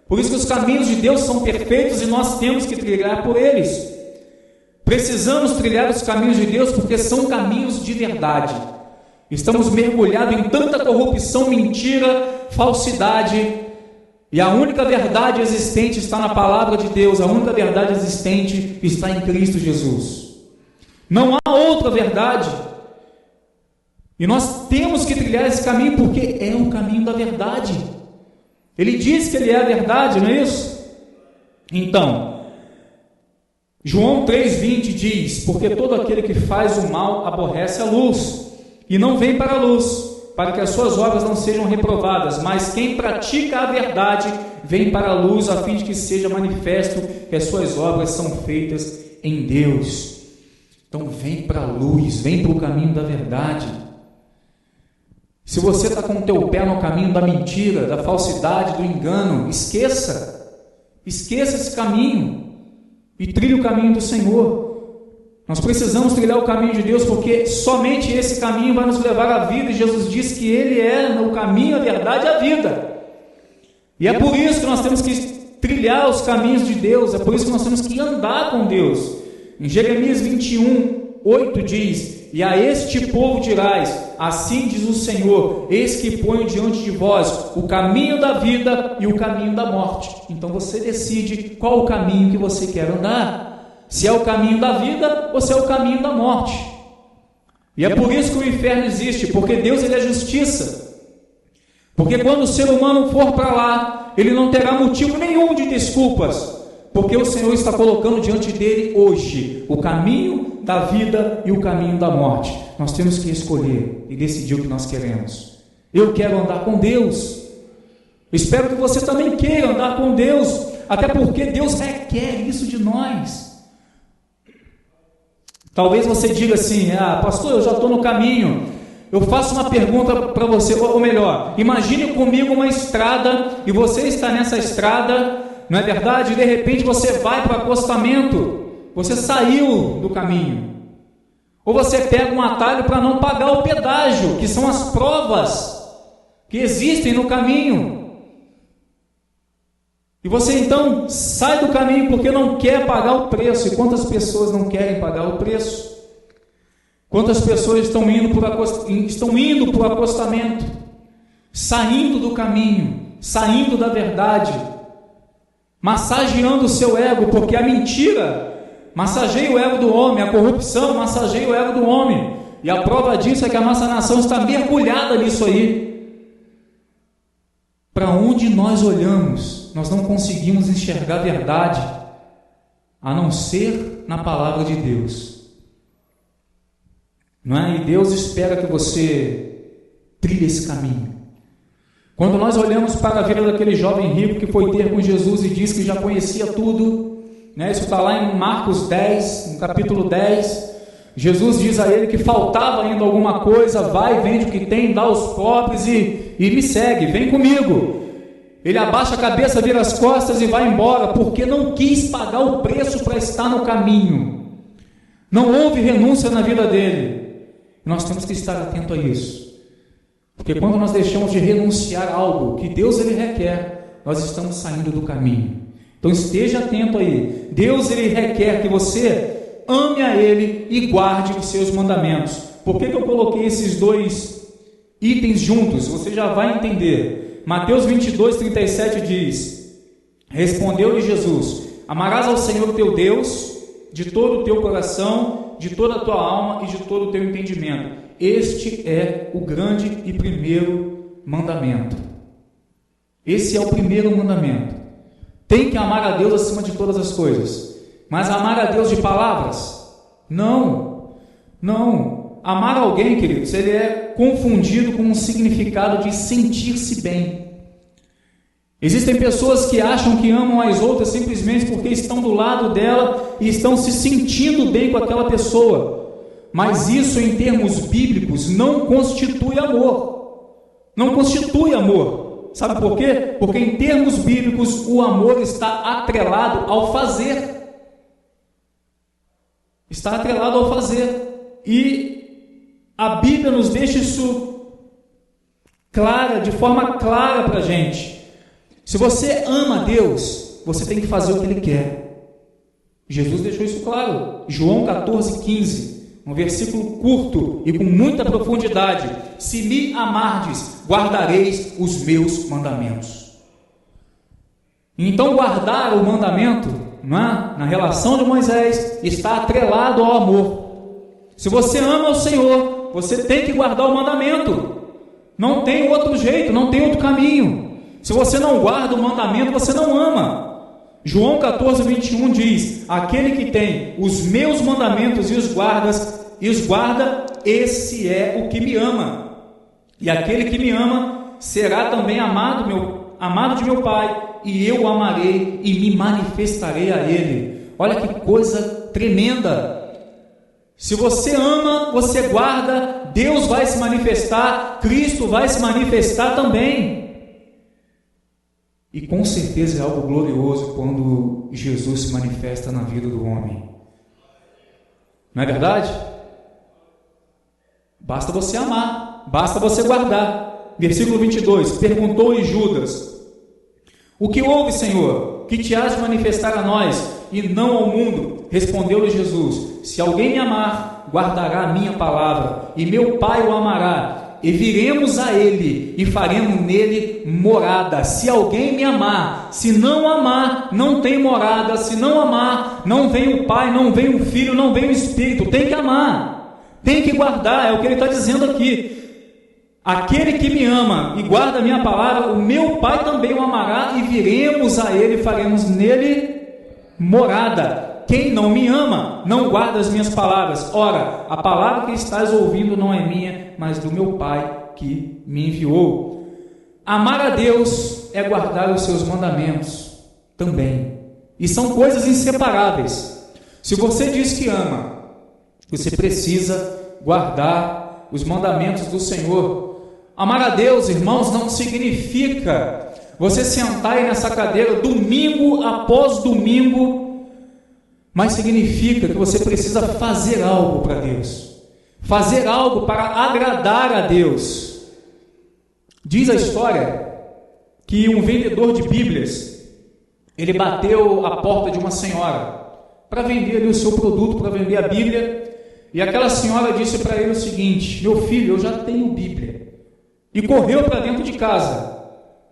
Speaker 9: Por isso que os caminhos de Deus são perfeitos e nós temos que trilhar por eles. Precisamos trilhar os caminhos de Deus porque são caminhos de verdade. Estamos mergulhados em tanta corrupção, mentira, falsidade. E a única verdade existente está na palavra de Deus. A única verdade existente está em Cristo Jesus. Não há outra verdade. E nós temos que trilhar esse caminho porque é o caminho da verdade. Ele diz que Ele é a verdade, não é isso? Então, João 3,20 diz: porque todo aquele que faz o mal aborrece a luz e não vem para a luz, para que as suas obras não sejam reprovadas. Mas quem pratica a verdade vem para a luz, a fim de que seja manifesto que as suas obras são feitas em Deus. Então vem para a luz, vem para o caminho da verdade. Se você está com o teu pé no caminho da mentira, da falsidade, do engano, esqueça esse caminho e trilhe o caminho do Senhor. Nós precisamos trilhar o caminho de Deus, porque somente esse caminho vai nos levar à vida, e Jesus diz que Ele é o caminho, a verdade e a vida. E é por isso que nós temos que trilhar os caminhos de Deus, é por isso que nós temos que andar com Deus. Em Jeremias 21:8 diz: e a este povo dirás, assim diz o Senhor, eis que ponho diante de vós o caminho da vida e o caminho da morte. Então você decide qual o caminho que você quer andar. Se é o caminho da vida ou se é o caminho da morte. E é por isso que o inferno existe, porque Deus Ele é justiça. Porque quando o ser humano for para lá, ele não terá motivo nenhum de desculpas, porque o Senhor está colocando diante dele hoje o caminho da vida e o caminho da morte. Nós temos que escolher e decidir o que nós queremos. Eu quero andar com Deus. Espero que você também queira andar com Deus, até porque Deus requer isso de nós. Talvez você diga assim: pastor, eu já estou no caminho. Eu faço uma pergunta para você, ou melhor, imagine comigo uma estrada, e você está nessa estrada, não é verdade? E de repente você vai para o acostamento, você saiu do caminho. Ou você pega um atalho para não pagar o pedágio, que são as provas que existem no caminho. E você então sai do caminho porque não quer pagar o preço. E quantas pessoas não querem pagar o preço? Quantas pessoas estão indo para o acostamento, saindo do caminho, saindo da verdade, massageando o seu ego, porque a mentira massageia o ego do homem, a corrupção massageia o ego do homem. E a prova disso é que a nossa nação está mergulhada nisso aí. Para onde nós olhamos, nós não conseguimos enxergar a verdade, a não ser na palavra de Deus. Não é? E Deus espera que você trilhe esse caminho. Quando nós olhamos para a vida daquele jovem rico que foi ter com Jesus e disse que já conhecia tudo, né? Isso está lá em Marcos 10, no capítulo 10. Jesus diz a ele que faltava ainda alguma coisa. Vai, vende o que tem, dá aos pobres e me segue, vem comigo. Ele abaixa a cabeça, vira as costas e vai embora, porque não quis pagar o preço para estar no caminho. Não houve renúncia na vida dele. Nós temos que estar atento a isso, porque quando nós deixamos de renunciar a algo que Deus ele requer, nós estamos saindo do caminho. Então esteja atento aí. Deus ele requer que você ame a Ele e guarde os seus mandamentos. Por que eu coloquei esses dois itens juntos? Você já vai entender. Mateus 22, 37 diz: respondeu-lhe Jesus: amarás ao Senhor teu Deus de todo o teu coração, de toda a tua alma e de todo o teu entendimento. Este é o grande e primeiro mandamento. Esse é o primeiro mandamento. Tem que amar a Deus acima de todas as coisas. Mas amar a Deus de palavras? Não. Amar alguém, queridos, ele é confundido com um significado de sentir-se bem. Existem pessoas que acham que amam as outras simplesmente porque estão do lado dela e estão se sentindo bem com aquela pessoa. Mas isso, em termos bíblicos, não constitui amor. Não constitui amor. Sabe por quê? Porque em termos bíblicos o amor está atrelado ao fazer. Está atrelado ao fazer. E a Bíblia nos deixa isso de forma clara para a gente. Se você ama a Deus, você tem que fazer o que Ele quer. Jesus deixou isso claro. João 14, 15, um versículo curto e com muita profundidade. Se me amardes, guardareis os meus mandamentos. Então guardar o mandamento, na relação de Moisés, está atrelado ao amor. Se você ama o Senhor, você tem que guardar o mandamento. Não tem outro jeito, não tem outro caminho. Se você não guarda o mandamento, você não ama. João 14, 21 diz: aquele que tem os meus mandamentos e os guarda, esse é o que me ama. E aquele que me ama será também amado de meu Pai, e eu o amarei e me manifestarei a ele. Olha que coisa tremenda. Se você ama, você guarda, Deus vai se manifestar, Cristo vai se manifestar também. E com certeza é algo glorioso quando Jesus se manifesta na vida do homem. Não é verdade? Basta você amar, basta você guardar. Versículo 22, perguntou-lhe Judas: o que houve, Senhor, que te has de manifestar a nós e não ao mundo? Respondeu-lhe Jesus: se alguém me amar, guardará a minha palavra, e meu Pai o amará, e viremos a ele e faremos nele morada. Se alguém me amar, se não amar, não tem morada. Se não amar, não vem o Pai, não vem o Filho, não vem o Espírito. Tem que amar, tem que guardar, é o que ele está dizendo aqui. Aquele que me ama e guarda a minha palavra, o meu Pai também o amará, e viremos a ele e faremos nele morada. Quem não me ama, não guarda as minhas palavras. Ora, a palavra que estás ouvindo não é minha, mas do meu Pai que me enviou. Amar a Deus é guardar os seus mandamentos também. E são coisas inseparáveis. Se você diz que ama, você precisa guardar os mandamentos do Senhor. Amar a Deus, irmãos, não significa você sentar aí nessa cadeira domingo após domingo, mas significa que você precisa fazer algo para Deus, fazer algo para agradar a Deus. Diz a história que um vendedor de Bíblias, ele bateu a porta de uma senhora para vender ali o seu produto, para vender a Bíblia, e aquela senhora disse para ele o seguinte: meu filho, eu já tenho Bíblia. E correu para dentro de casa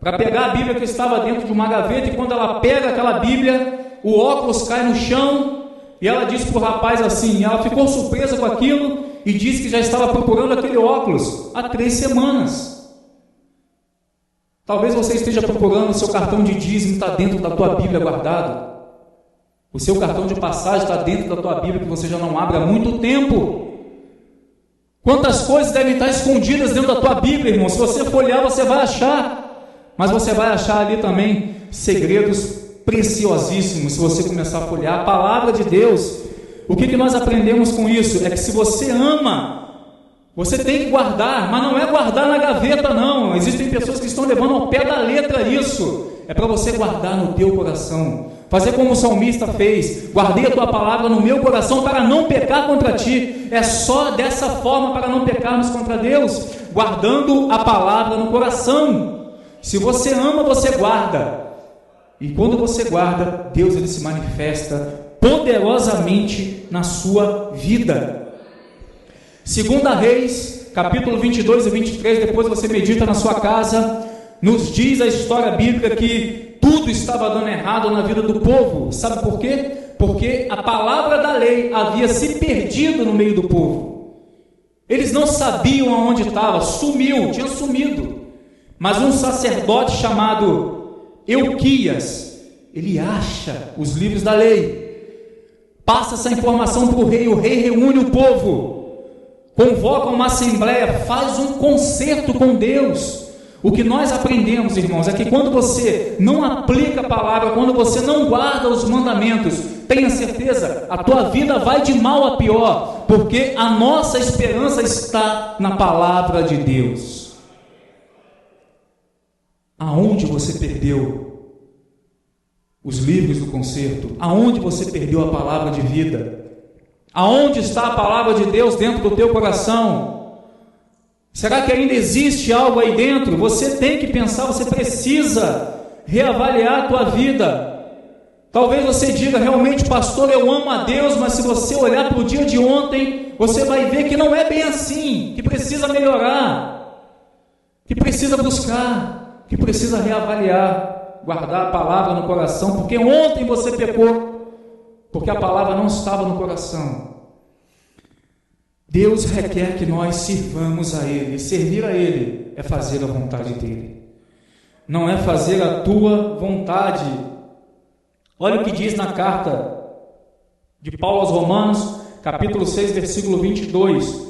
Speaker 9: para pegar a Bíblia que estava dentro de uma gaveta, e quando ela pega aquela Bíblia, o óculos cai no chão, e ela disse para o rapaz assim, ela ficou surpresa com aquilo, e disse que já estava procurando aquele óculos há 3 semanas. Talvez você esteja procurando o seu cartão de dízimo, está dentro da tua Bíblia guardado. O seu cartão de passagem está dentro da tua Bíblia que você já não abre há muito tempo. Quantas coisas devem estar escondidas dentro da tua Bíblia, irmão? Se você folhear, você vai achar. Mas você vai achar ali também segredos preciosíssimos se você começar a folhear a palavra de Deus. O que nós aprendemos com isso? É que se você ama, você tem que guardar, mas não é guardar na gaveta, não. Existem pessoas que estão levando ao pé da letra isso. É para você guardar no teu coração. Fazer como o salmista fez: guardei a tua palavra no meu coração para não pecar contra ti. É só dessa forma para não pecarmos contra Deus, guardando a palavra no coração. Se você ama, você guarda. E quando você guarda, Deus ele se manifesta poderosamente na sua vida. 2 Reis, capítulo 22 e 23, depois você medita na sua casa, nos diz a história bíblica que tudo estava dando errado na vida do povo. Sabe por quê? Porque a palavra da lei havia se perdido no meio do povo. Eles não sabiam aonde estava, tinha sumido. Mas um sacerdote chamado Euquias, ele acha os livros da lei, passa essa informação para o rei reúne o povo, convoca uma assembleia, faz um concerto com Deus. O que nós aprendemos, irmãos, é que quando você não aplica a palavra, quando você não guarda os mandamentos, tenha certeza, a tua vida vai de mal a pior, porque a nossa esperança está na palavra de Deus. Aonde você perdeu os livros do concerto? Aonde você perdeu a palavra de vida? Aonde está a palavra de Deus dentro do teu coração? Será que ainda existe algo aí dentro? Você tem que pensar, você precisa reavaliar a tua vida. Talvez você diga: realmente, pastor, eu amo a Deus, mas se você olhar para o dia de ontem, você vai ver que não é bem assim, que precisa melhorar, que precisa buscar, que precisa reavaliar, guardar a palavra no coração, porque ontem você pecou, porque a palavra não estava no coração. Deus requer que nós sirvamos a Ele. Servir a Ele é fazer a vontade dEle, não é fazer a tua vontade. Olha o que diz na carta de Paulo aos Romanos, capítulo 6, versículo 22.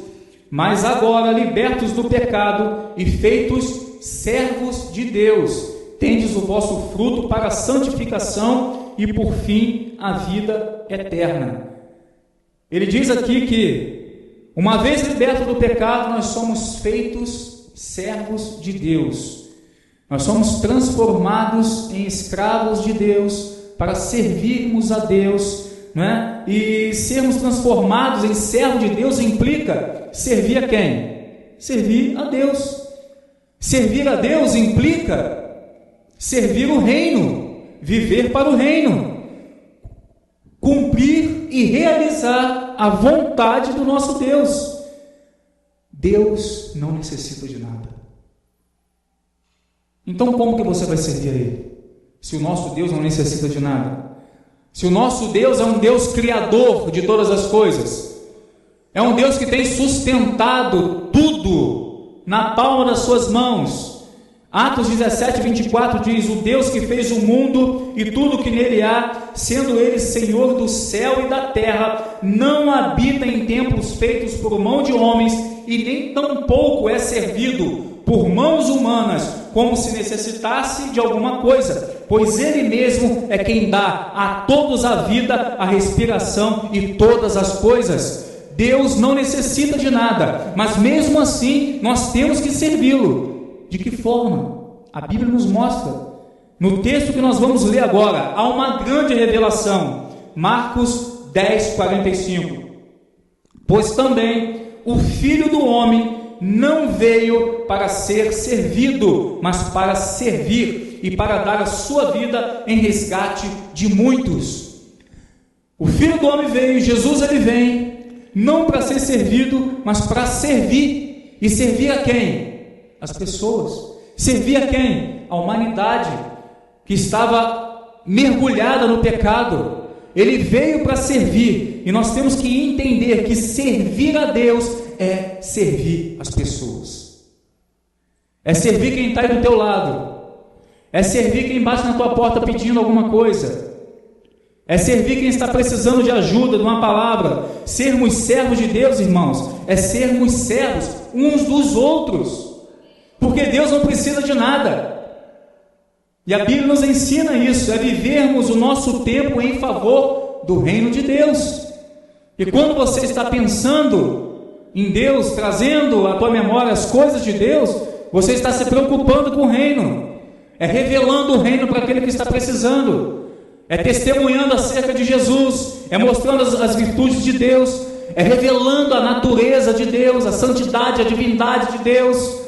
Speaker 9: Mas agora, libertos do pecado e feitos servos de Deus, tendes o vosso fruto para a santificação e por fim a vida eterna. Ele diz aqui que uma vez libertos do pecado, nós somos feitos servos de Deus. Nós somos transformados em escravos de Deus para servirmos a Deus, né? E sermos transformados em servo de Deus implica servir a quem? Servir a Deus. Servir a Deus implica servir o reino, viver para o reino, cumprir e realizar a vontade do nosso Deus. Deus não necessita de nada. Então como que você vai servir a Ele? Se o nosso Deus não necessita de nada. Se o nosso Deus é um Deus criador de todas as coisas, é um Deus que tem sustentado tudo na palma das suas mãos. Atos 17, 24 diz: o Deus que fez o mundo e tudo que nele há, sendo ele Senhor do céu e da terra, não habita em templos feitos por mão de homens, e nem tampouco é servido por mãos humanas, como se necessitasse de alguma coisa, pois ele mesmo é quem dá a todos a vida, a respiração e todas as coisas. Deus não necessita de nada, mas mesmo assim nós temos que servi-lo. De que forma? A Bíblia nos mostra. No texto que nós vamos ler agora, há uma grande revelação. Marcos 10, 45. Pois também o Filho do Homem não veio para ser servido, mas para servir e para dar a sua vida em resgate de muitos. O Filho do Homem veio, Jesus ele vem, não para ser servido, mas para servir. E servir a quem? As pessoas. Servir a quem? A humanidade que estava mergulhada no pecado. Ele veio para servir, e nós temos que entender que servir a Deus é servir as pessoas. É servir quem está aí do teu lado. É servir quem bate na tua porta pedindo alguma coisa. É servir quem está precisando de ajuda, de uma palavra. Sermos servos de Deus, irmãos, é sermos servos uns dos outros. Porque Deus não precisa de nada. E a Bíblia nos ensina isso, é vivermos o nosso tempo em favor do reino de Deus. E quando você está pensando em Deus, trazendo à tua memória as coisas de Deus, você está se preocupando com o reino. É revelando o reino para aquele que está precisando. É testemunhando acerca de Jesus. É mostrando as virtudes de Deus. É revelando a natureza de Deus, a santidade, a divindade de Deus.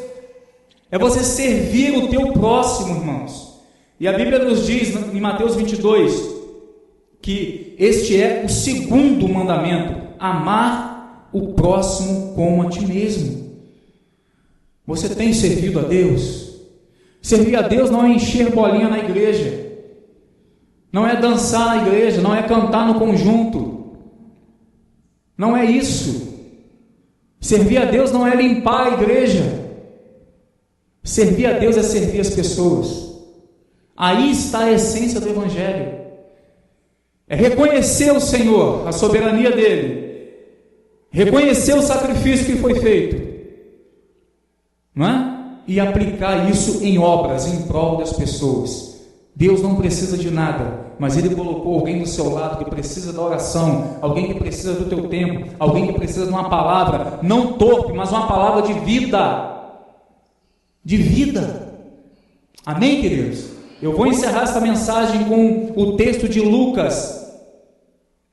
Speaker 9: É você servir o teu próximo, irmãos. E a Bíblia nos diz em Mateus 22 que este é o segundo mandamento: amar o próximo como a ti mesmo. Você tem servido a Deus? Servir a Deus não é encher bolinha na igreja, não é dançar na igreja, não é cantar no conjunto, não é isso. Servir a Deus não é limpar a igreja. Servir a Deus é servir as pessoas. Aí está a essência do Evangelho. É reconhecer o Senhor, a soberania dEle, reconhecer o sacrifício que foi feito, não é? E aplicar isso em obras, em prol das pessoas. Deus não precisa de nada, mas Ele colocou alguém do seu lado que precisa da oração, alguém que precisa do teu tempo, alguém que precisa de uma palavra, não torpe, mas uma palavra de vida. De vida. Amém, queridos? Eu vou encerrar essa mensagem com o texto de Lucas,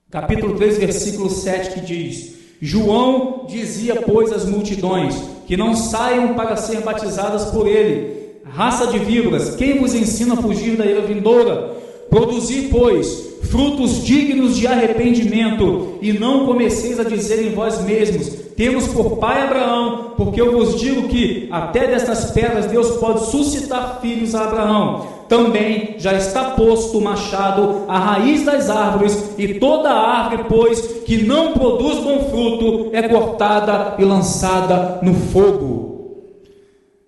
Speaker 9: capítulo 3, versículo 7, que diz: João dizia, pois, às multidões, que não saiam para ser batizadas por ele. Raça de víboras, quem vos ensina a fugir da ira vindoura? Produzi, pois, frutos dignos de arrependimento, e não comeceis a dizer em vós mesmos: temos por pai Abraão, porque eu vos digo que até destas pedras Deus pode suscitar filhos a Abraão. Também já está posto o machado à raiz das árvores, e toda árvore, pois, que não produz bom fruto, é cortada e lançada no fogo.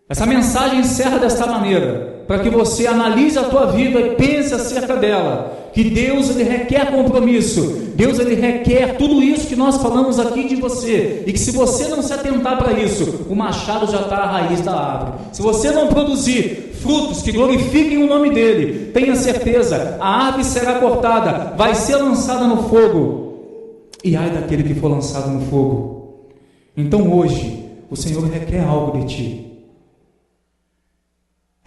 Speaker 9: Essa mensagem encerra desta maneira, para que você analise a tua vida e pense acerca dela, que Deus, Ele requer compromisso, Deus, Ele requer tudo isso que nós falamos aqui de você, e que se você não se atentar para isso, o machado já está à raiz da árvore. Se você não produzir frutos que glorifiquem o nome dEle, tenha certeza, a árvore será cortada, vai ser lançada no fogo, e ai daquele que for lançado no fogo. Então hoje, o Senhor requer algo de ti.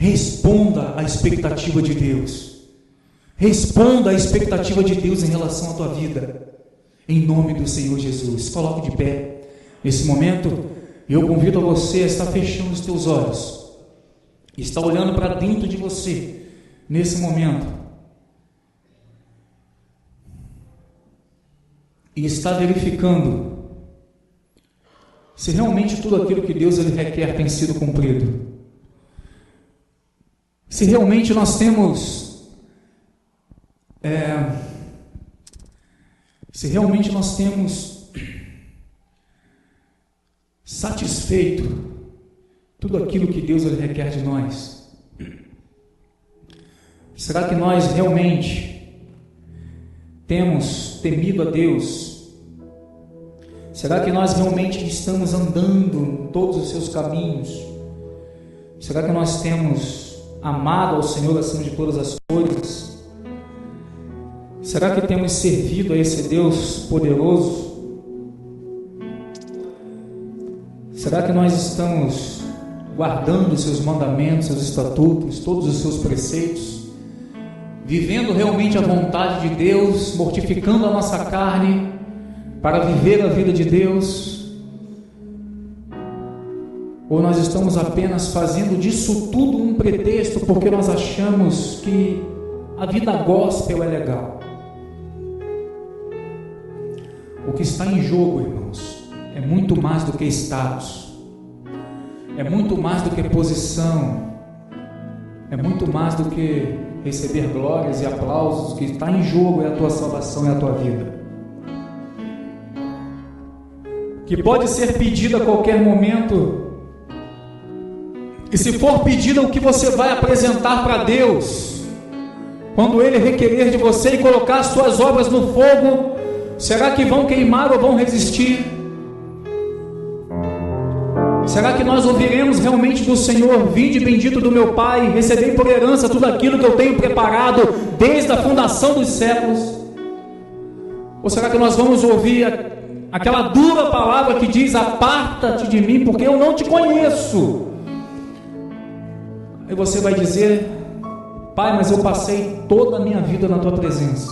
Speaker 9: Responda à expectativa de Deus. Responda à expectativa de Deus em relação à tua vida. Em nome do Senhor Jesus. Coloque de pé. Nesse momento, eu convido a você a estar fechando os teus olhos. Está olhando para dentro de você. Nesse momento. E está verificando se realmente tudo aquilo que Deus ele requer tem sido cumprido. Se realmente nós temos satisfeito tudo aquilo que Deus ele requer de nós. Será que nós realmente temos temido a Deus? Será que nós realmente estamos andando em todos os seus caminhos? Será que nós temos amado ao Senhor acima de todas as coisas? Será que temos servido a esse Deus poderoso? Será que nós estamos guardando os seus mandamentos, seus estatutos, todos os seus preceitos, vivendo realmente a vontade de Deus, mortificando a nossa carne para viver a vida de Deus? Ou nós estamos apenas fazendo disso tudo um pretexto porque nós achamos que a vida gospel é legal? O que está em jogo, irmãos, é muito mais do que status, é muito mais do que posição, é muito mais do que receber glórias e aplausos. O que está em jogo é a tua salvação e a tua vida. que pode ser pedida a qualquer momento. E se for pedido o que você vai apresentar para Deus, quando Ele requerer de você e colocar as suas obras no fogo, será que vão queimar ou vão resistir? Será que nós ouviremos realmente do Senhor: vinde bendito do meu Pai, recebei por herança tudo aquilo que eu tenho preparado desde a fundação dos séculos? Ou será que nós vamos ouvir aquela dura palavra que diz: aparta-te de mim, porque eu não te conheço? Aí você vai dizer: Pai, mas eu passei toda a minha vida na tua presença.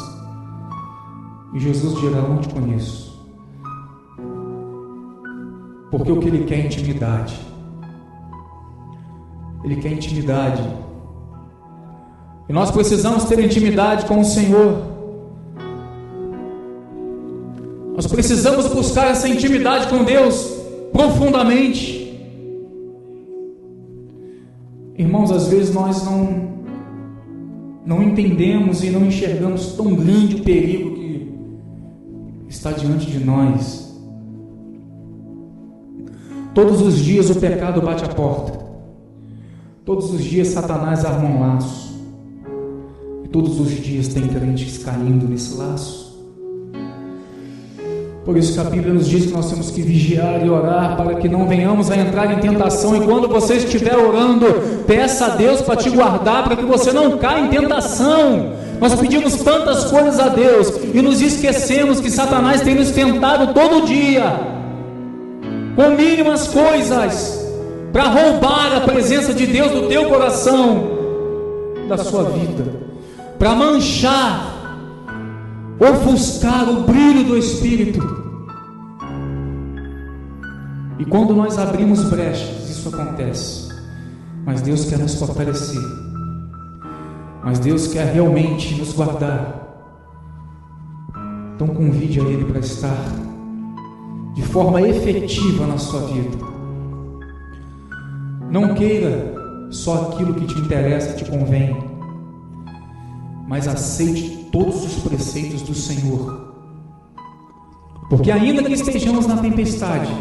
Speaker 9: E Jesus dirá: não te conheço. Porque o que Ele quer é intimidade. Ele quer intimidade. E nós precisamos ter intimidade com o Senhor. Nós precisamos buscar essa intimidade com Deus profundamente. Irmãos, às vezes nós não entendemos e não enxergamos tão grande o perigo que está diante de nós. Todos os dias o pecado bate a porta. Todos os dias Satanás arma um laço. E todos os dias tem crentes caindo nesse laço. Por isso que a Bíblia nos diz que nós temos que vigiar e orar para que não venhamos a entrar em tentação. E quando você estiver orando, peça a Deus para te guardar, para que você não caia em tentação. Nós pedimos tantas coisas a Deus e nos esquecemos que Satanás tem nos tentado todo dia, com mínimas coisas, para roubar a presença de Deus do teu coração, da sua vida, para manchar, ofuscar o brilho do Espírito. E quando nós abrimos brechas, isso acontece. Mas Deus quer nos fortalecer. Mas Deus quer realmente nos guardar. Então convide a Ele para estar de forma efetiva na sua vida. Não queira só aquilo que te interessa, te convém, mas aceite todos os preceitos do Senhor. Porque ainda que estejamos na tempestade,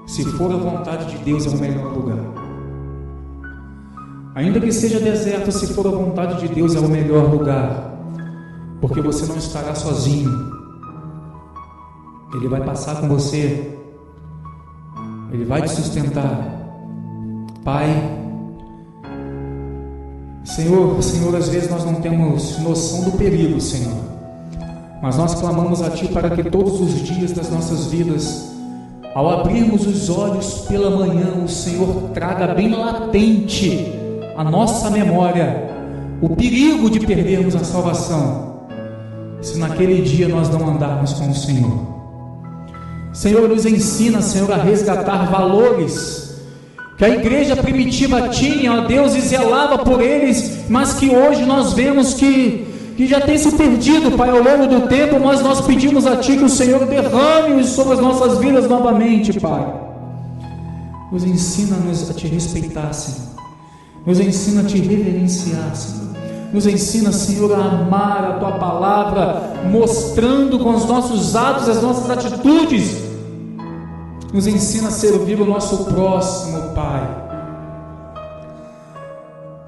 Speaker 9: se for a vontade de Deus, é o melhor lugar. Ainda que seja deserto, se for a vontade de Deus, é o melhor lugar. Porque você não estará sozinho. Ele vai passar com você. Ele vai te sustentar. Pai, Senhor, às vezes nós não temos noção do perigo, Senhor. Mas nós clamamos a Ti para que todos os dias das nossas vidas, ao abrirmos os olhos pela manhã, o Senhor traga bem latente a nossa memória o perigo de perdermos a salvação, se naquele dia nós não andarmos com o Senhor. Senhor, nos ensina, Senhor, a resgatar valores que a igreja primitiva tinha, ó Deus, e zelava por eles, mas que hoje nós vemos que já tem se perdido, Pai, ao longo do tempo. Mas nós pedimos a Ti que o Senhor derrame-os sobre as nossas vidas novamente, Pai. Nos ensina-nos a Te respeitar, Senhor. Nos ensina a Te reverenciar, Senhor. Nos ensina, Senhor, a amar a Tua palavra, mostrando com os nossos atos, as nossas atitudes. Nos ensina a servir o nosso próximo, Pai.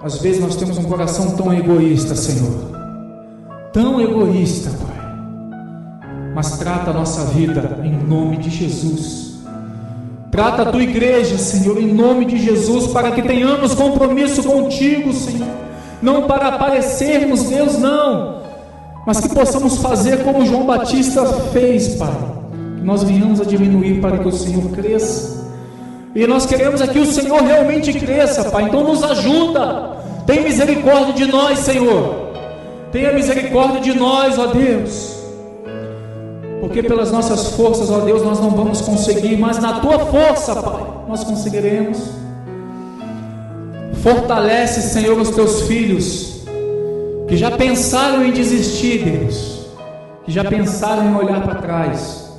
Speaker 9: Às vezes nós temos um coração tão egoísta, Senhor. Tão egoísta, Pai. Mas trata a nossa vida em nome de Jesus. Trata a Tua igreja, Senhor, em nome de Jesus, para que tenhamos compromisso contigo, Senhor. Não para aparecermos, Deus, não, mas que possamos fazer como João Batista fez, Pai. Que nós venhamos a diminuir para que o Senhor cresça. E nós queremos que o Senhor realmente cresça, Pai. Então nos ajuda. Tem misericórdia de nós, Senhor. Tenha misericórdia de nós, ó Deus. Porque pelas nossas forças, ó Deus, nós não vamos conseguir, mas na Tua força, Pai, nós conseguiremos. Fortalece, Senhor, os Teus filhos que já pensaram em desistir, Deus, que já pensaram em olhar para trás.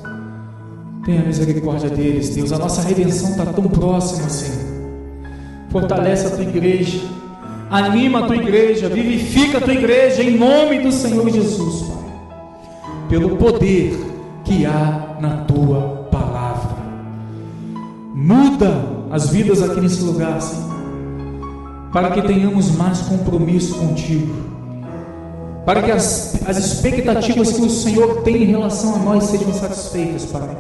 Speaker 9: Tenha misericórdia deles, Deus. A nossa redenção está tão próxima, Senhor. Fortalece a Tua igreja, anima a Tua igreja, vivifica a Tua igreja, em nome do Senhor Jesus, Pai, pelo poder que há na Tua palavra. Muda as vidas aqui nesse lugar, Senhor, para que tenhamos mais compromisso contigo, para que as expectativas que o Senhor tem em relação a nós sejam satisfeitas, Pai.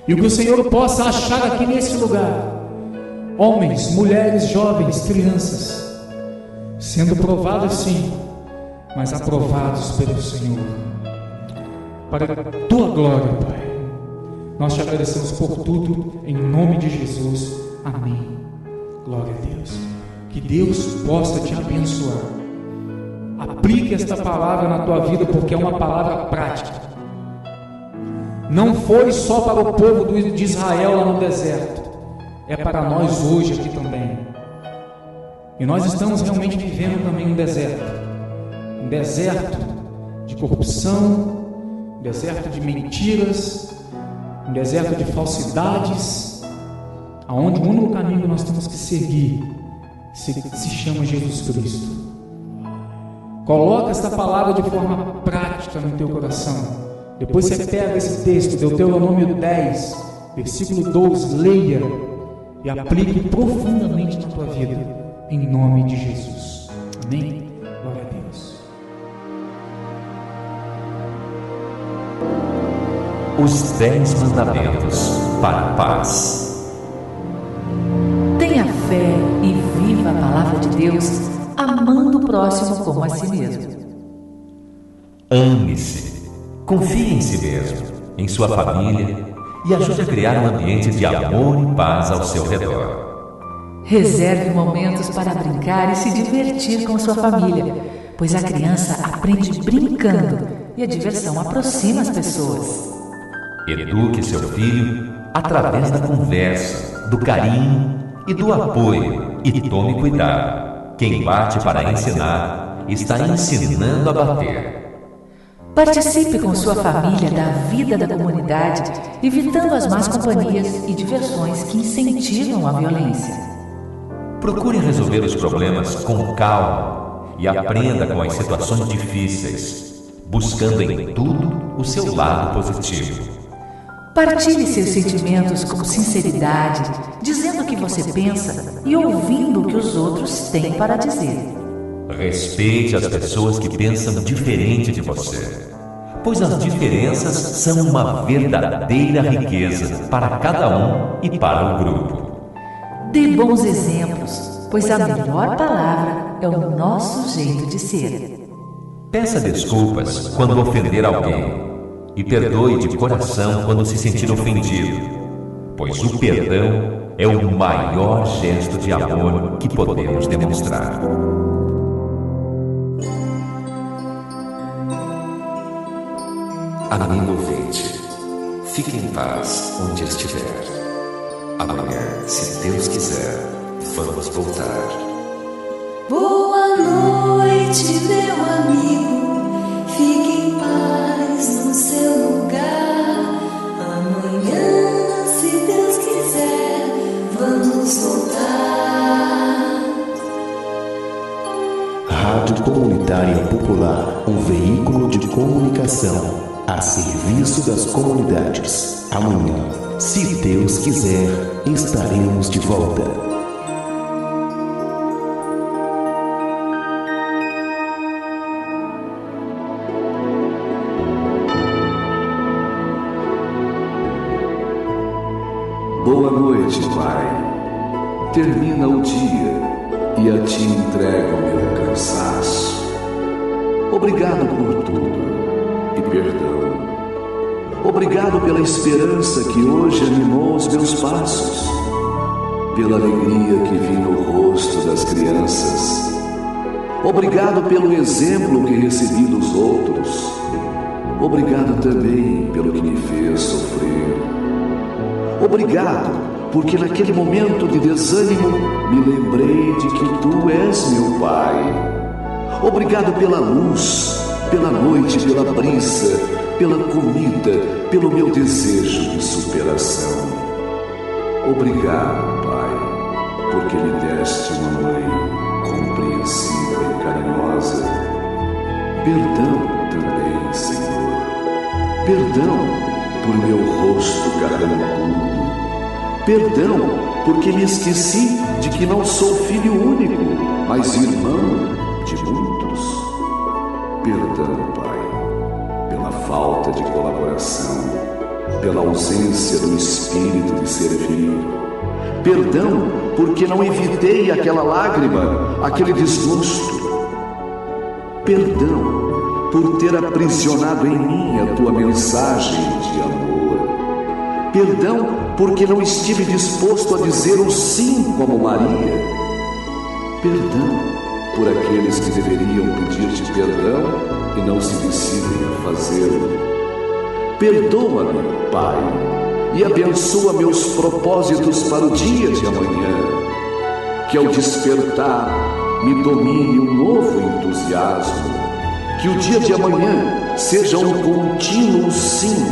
Speaker 9: E o que o Senhor possa achar aqui nesse lugar, homens, mulheres, jovens, crianças, sendo provados sim, mas aprovados pelo Senhor, para a tua glória, Pai. Nós te agradecemos por tudo, em nome de Jesus, amém. Glória a Deus. Que Deus possa te abençoar. Aplique esta palavra na tua vida, porque é uma palavra prática. Não foi só para o povo de Israel lá no deserto, é para nós hoje aqui também. E nós estamos realmente vivendo também um deserto de corrupção, um deserto de mentiras, um deserto de falsidades, aonde o único caminho que nós temos que seguir se chama Jesus Cristo. Coloca esta palavra de forma prática no teu coração. Depois você pega esse texto, Deuteronômio 10, versículo 12, leia e aplique profundamente na tua vida, em nome de Jesus. Amém? Glória a Deus.
Speaker 10: Os 10 mandamentos para a paz.
Speaker 11: Tenha fé e viva a palavra de Deus, amando o próximo como a si mesmo.
Speaker 10: Ame-se, confie em si mesmo, em sua família e ajude a criar um ambiente de amor e paz ao seu redor.
Speaker 11: Reserve momentos para brincar e se divertir com sua família, pois a criança aprende brincando e a diversão aproxima as pessoas.
Speaker 10: Eduque seu filho através da conversa, do carinho e do apoio, e tome cuidado. Quem bate para ensinar está ensinando a bater.
Speaker 11: Participe com sua família da vida da comunidade, evitando as más companhias e diversões que incentivam a violência.
Speaker 10: Procure resolver os problemas com calma e aprenda com as situações difíceis, buscando em tudo o seu lado positivo.
Speaker 11: Partilhe seus sentimentos com sinceridade, dizendo o que você pensa e ouvindo o que os outros têm para dizer.
Speaker 10: Respeite as pessoas que pensam diferente de você, pois as diferenças são uma verdadeira riqueza para cada um e para o grupo.
Speaker 11: Dê bons exemplos, pois a melhor palavra é o nosso jeito de ser.
Speaker 10: Peça desculpas quando ofender alguém e perdoe de coração quando se sentir ofendido, pois o perdão é o maior gesto de amor que podemos demonstrar. Amigo ouvinte, fique em paz onde estiver. Amanhã, se Deus quiser, vamos voltar.
Speaker 7: Boa noite, meu amigo, fique em paz no seu lugar. Amanhã, se Deus quiser, vamos voltar.
Speaker 12: Rádio Comunitária Popular, um veículo de comunicação a serviço das comunidades. Amanhã, se Deus quiser, estaremos de volta.
Speaker 2: Boa noite, Pai. Termina o dia e a Ti entrego o meu cansaço. Obrigado por tudo e perdão. Obrigado pela esperança que hoje animou os meus passos, pela alegria que vi no rosto das crianças. Obrigado pelo exemplo que recebi dos outros. Obrigado também pelo que me fez sofrer. Obrigado, porque naquele momento de desânimo me lembrei de que Tu és meu Pai. Obrigado pela luz, pela noite, pela brisa, pela comida, pelo meu desejo de superação. Obrigado, Pai, porque me deste uma mãe compreensiva e carinhosa. Perdão também, Senhor. Perdão por meu rosto carrancudo. Perdão, porque me esqueci de que não sou filho único, mas irmão de muitos. Perdão, Pai, pela falta de colaboração, pela ausência do espírito de servir. Perdão, porque não evitei aquela lágrima, aquele desgosto. Perdão, por ter aprisionado em mim a tua mensagem de amor. Perdão, porque não estive disposto a dizer um sim como Maria. Perdão, por aqueles que deveriam pedir-te perdão e não se decidem a fazê-lo. Perdoa-me, Pai, e abençoa meus propósitos para o dia de amanhã. Que ao despertar me domine um novo entusiasmo. Que o dia de amanhã seja um contínuo sim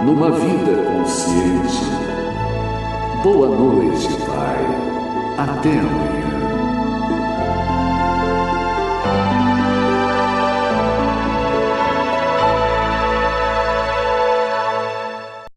Speaker 2: numa vida consciente. Boa noite, Pai. Até amanhã.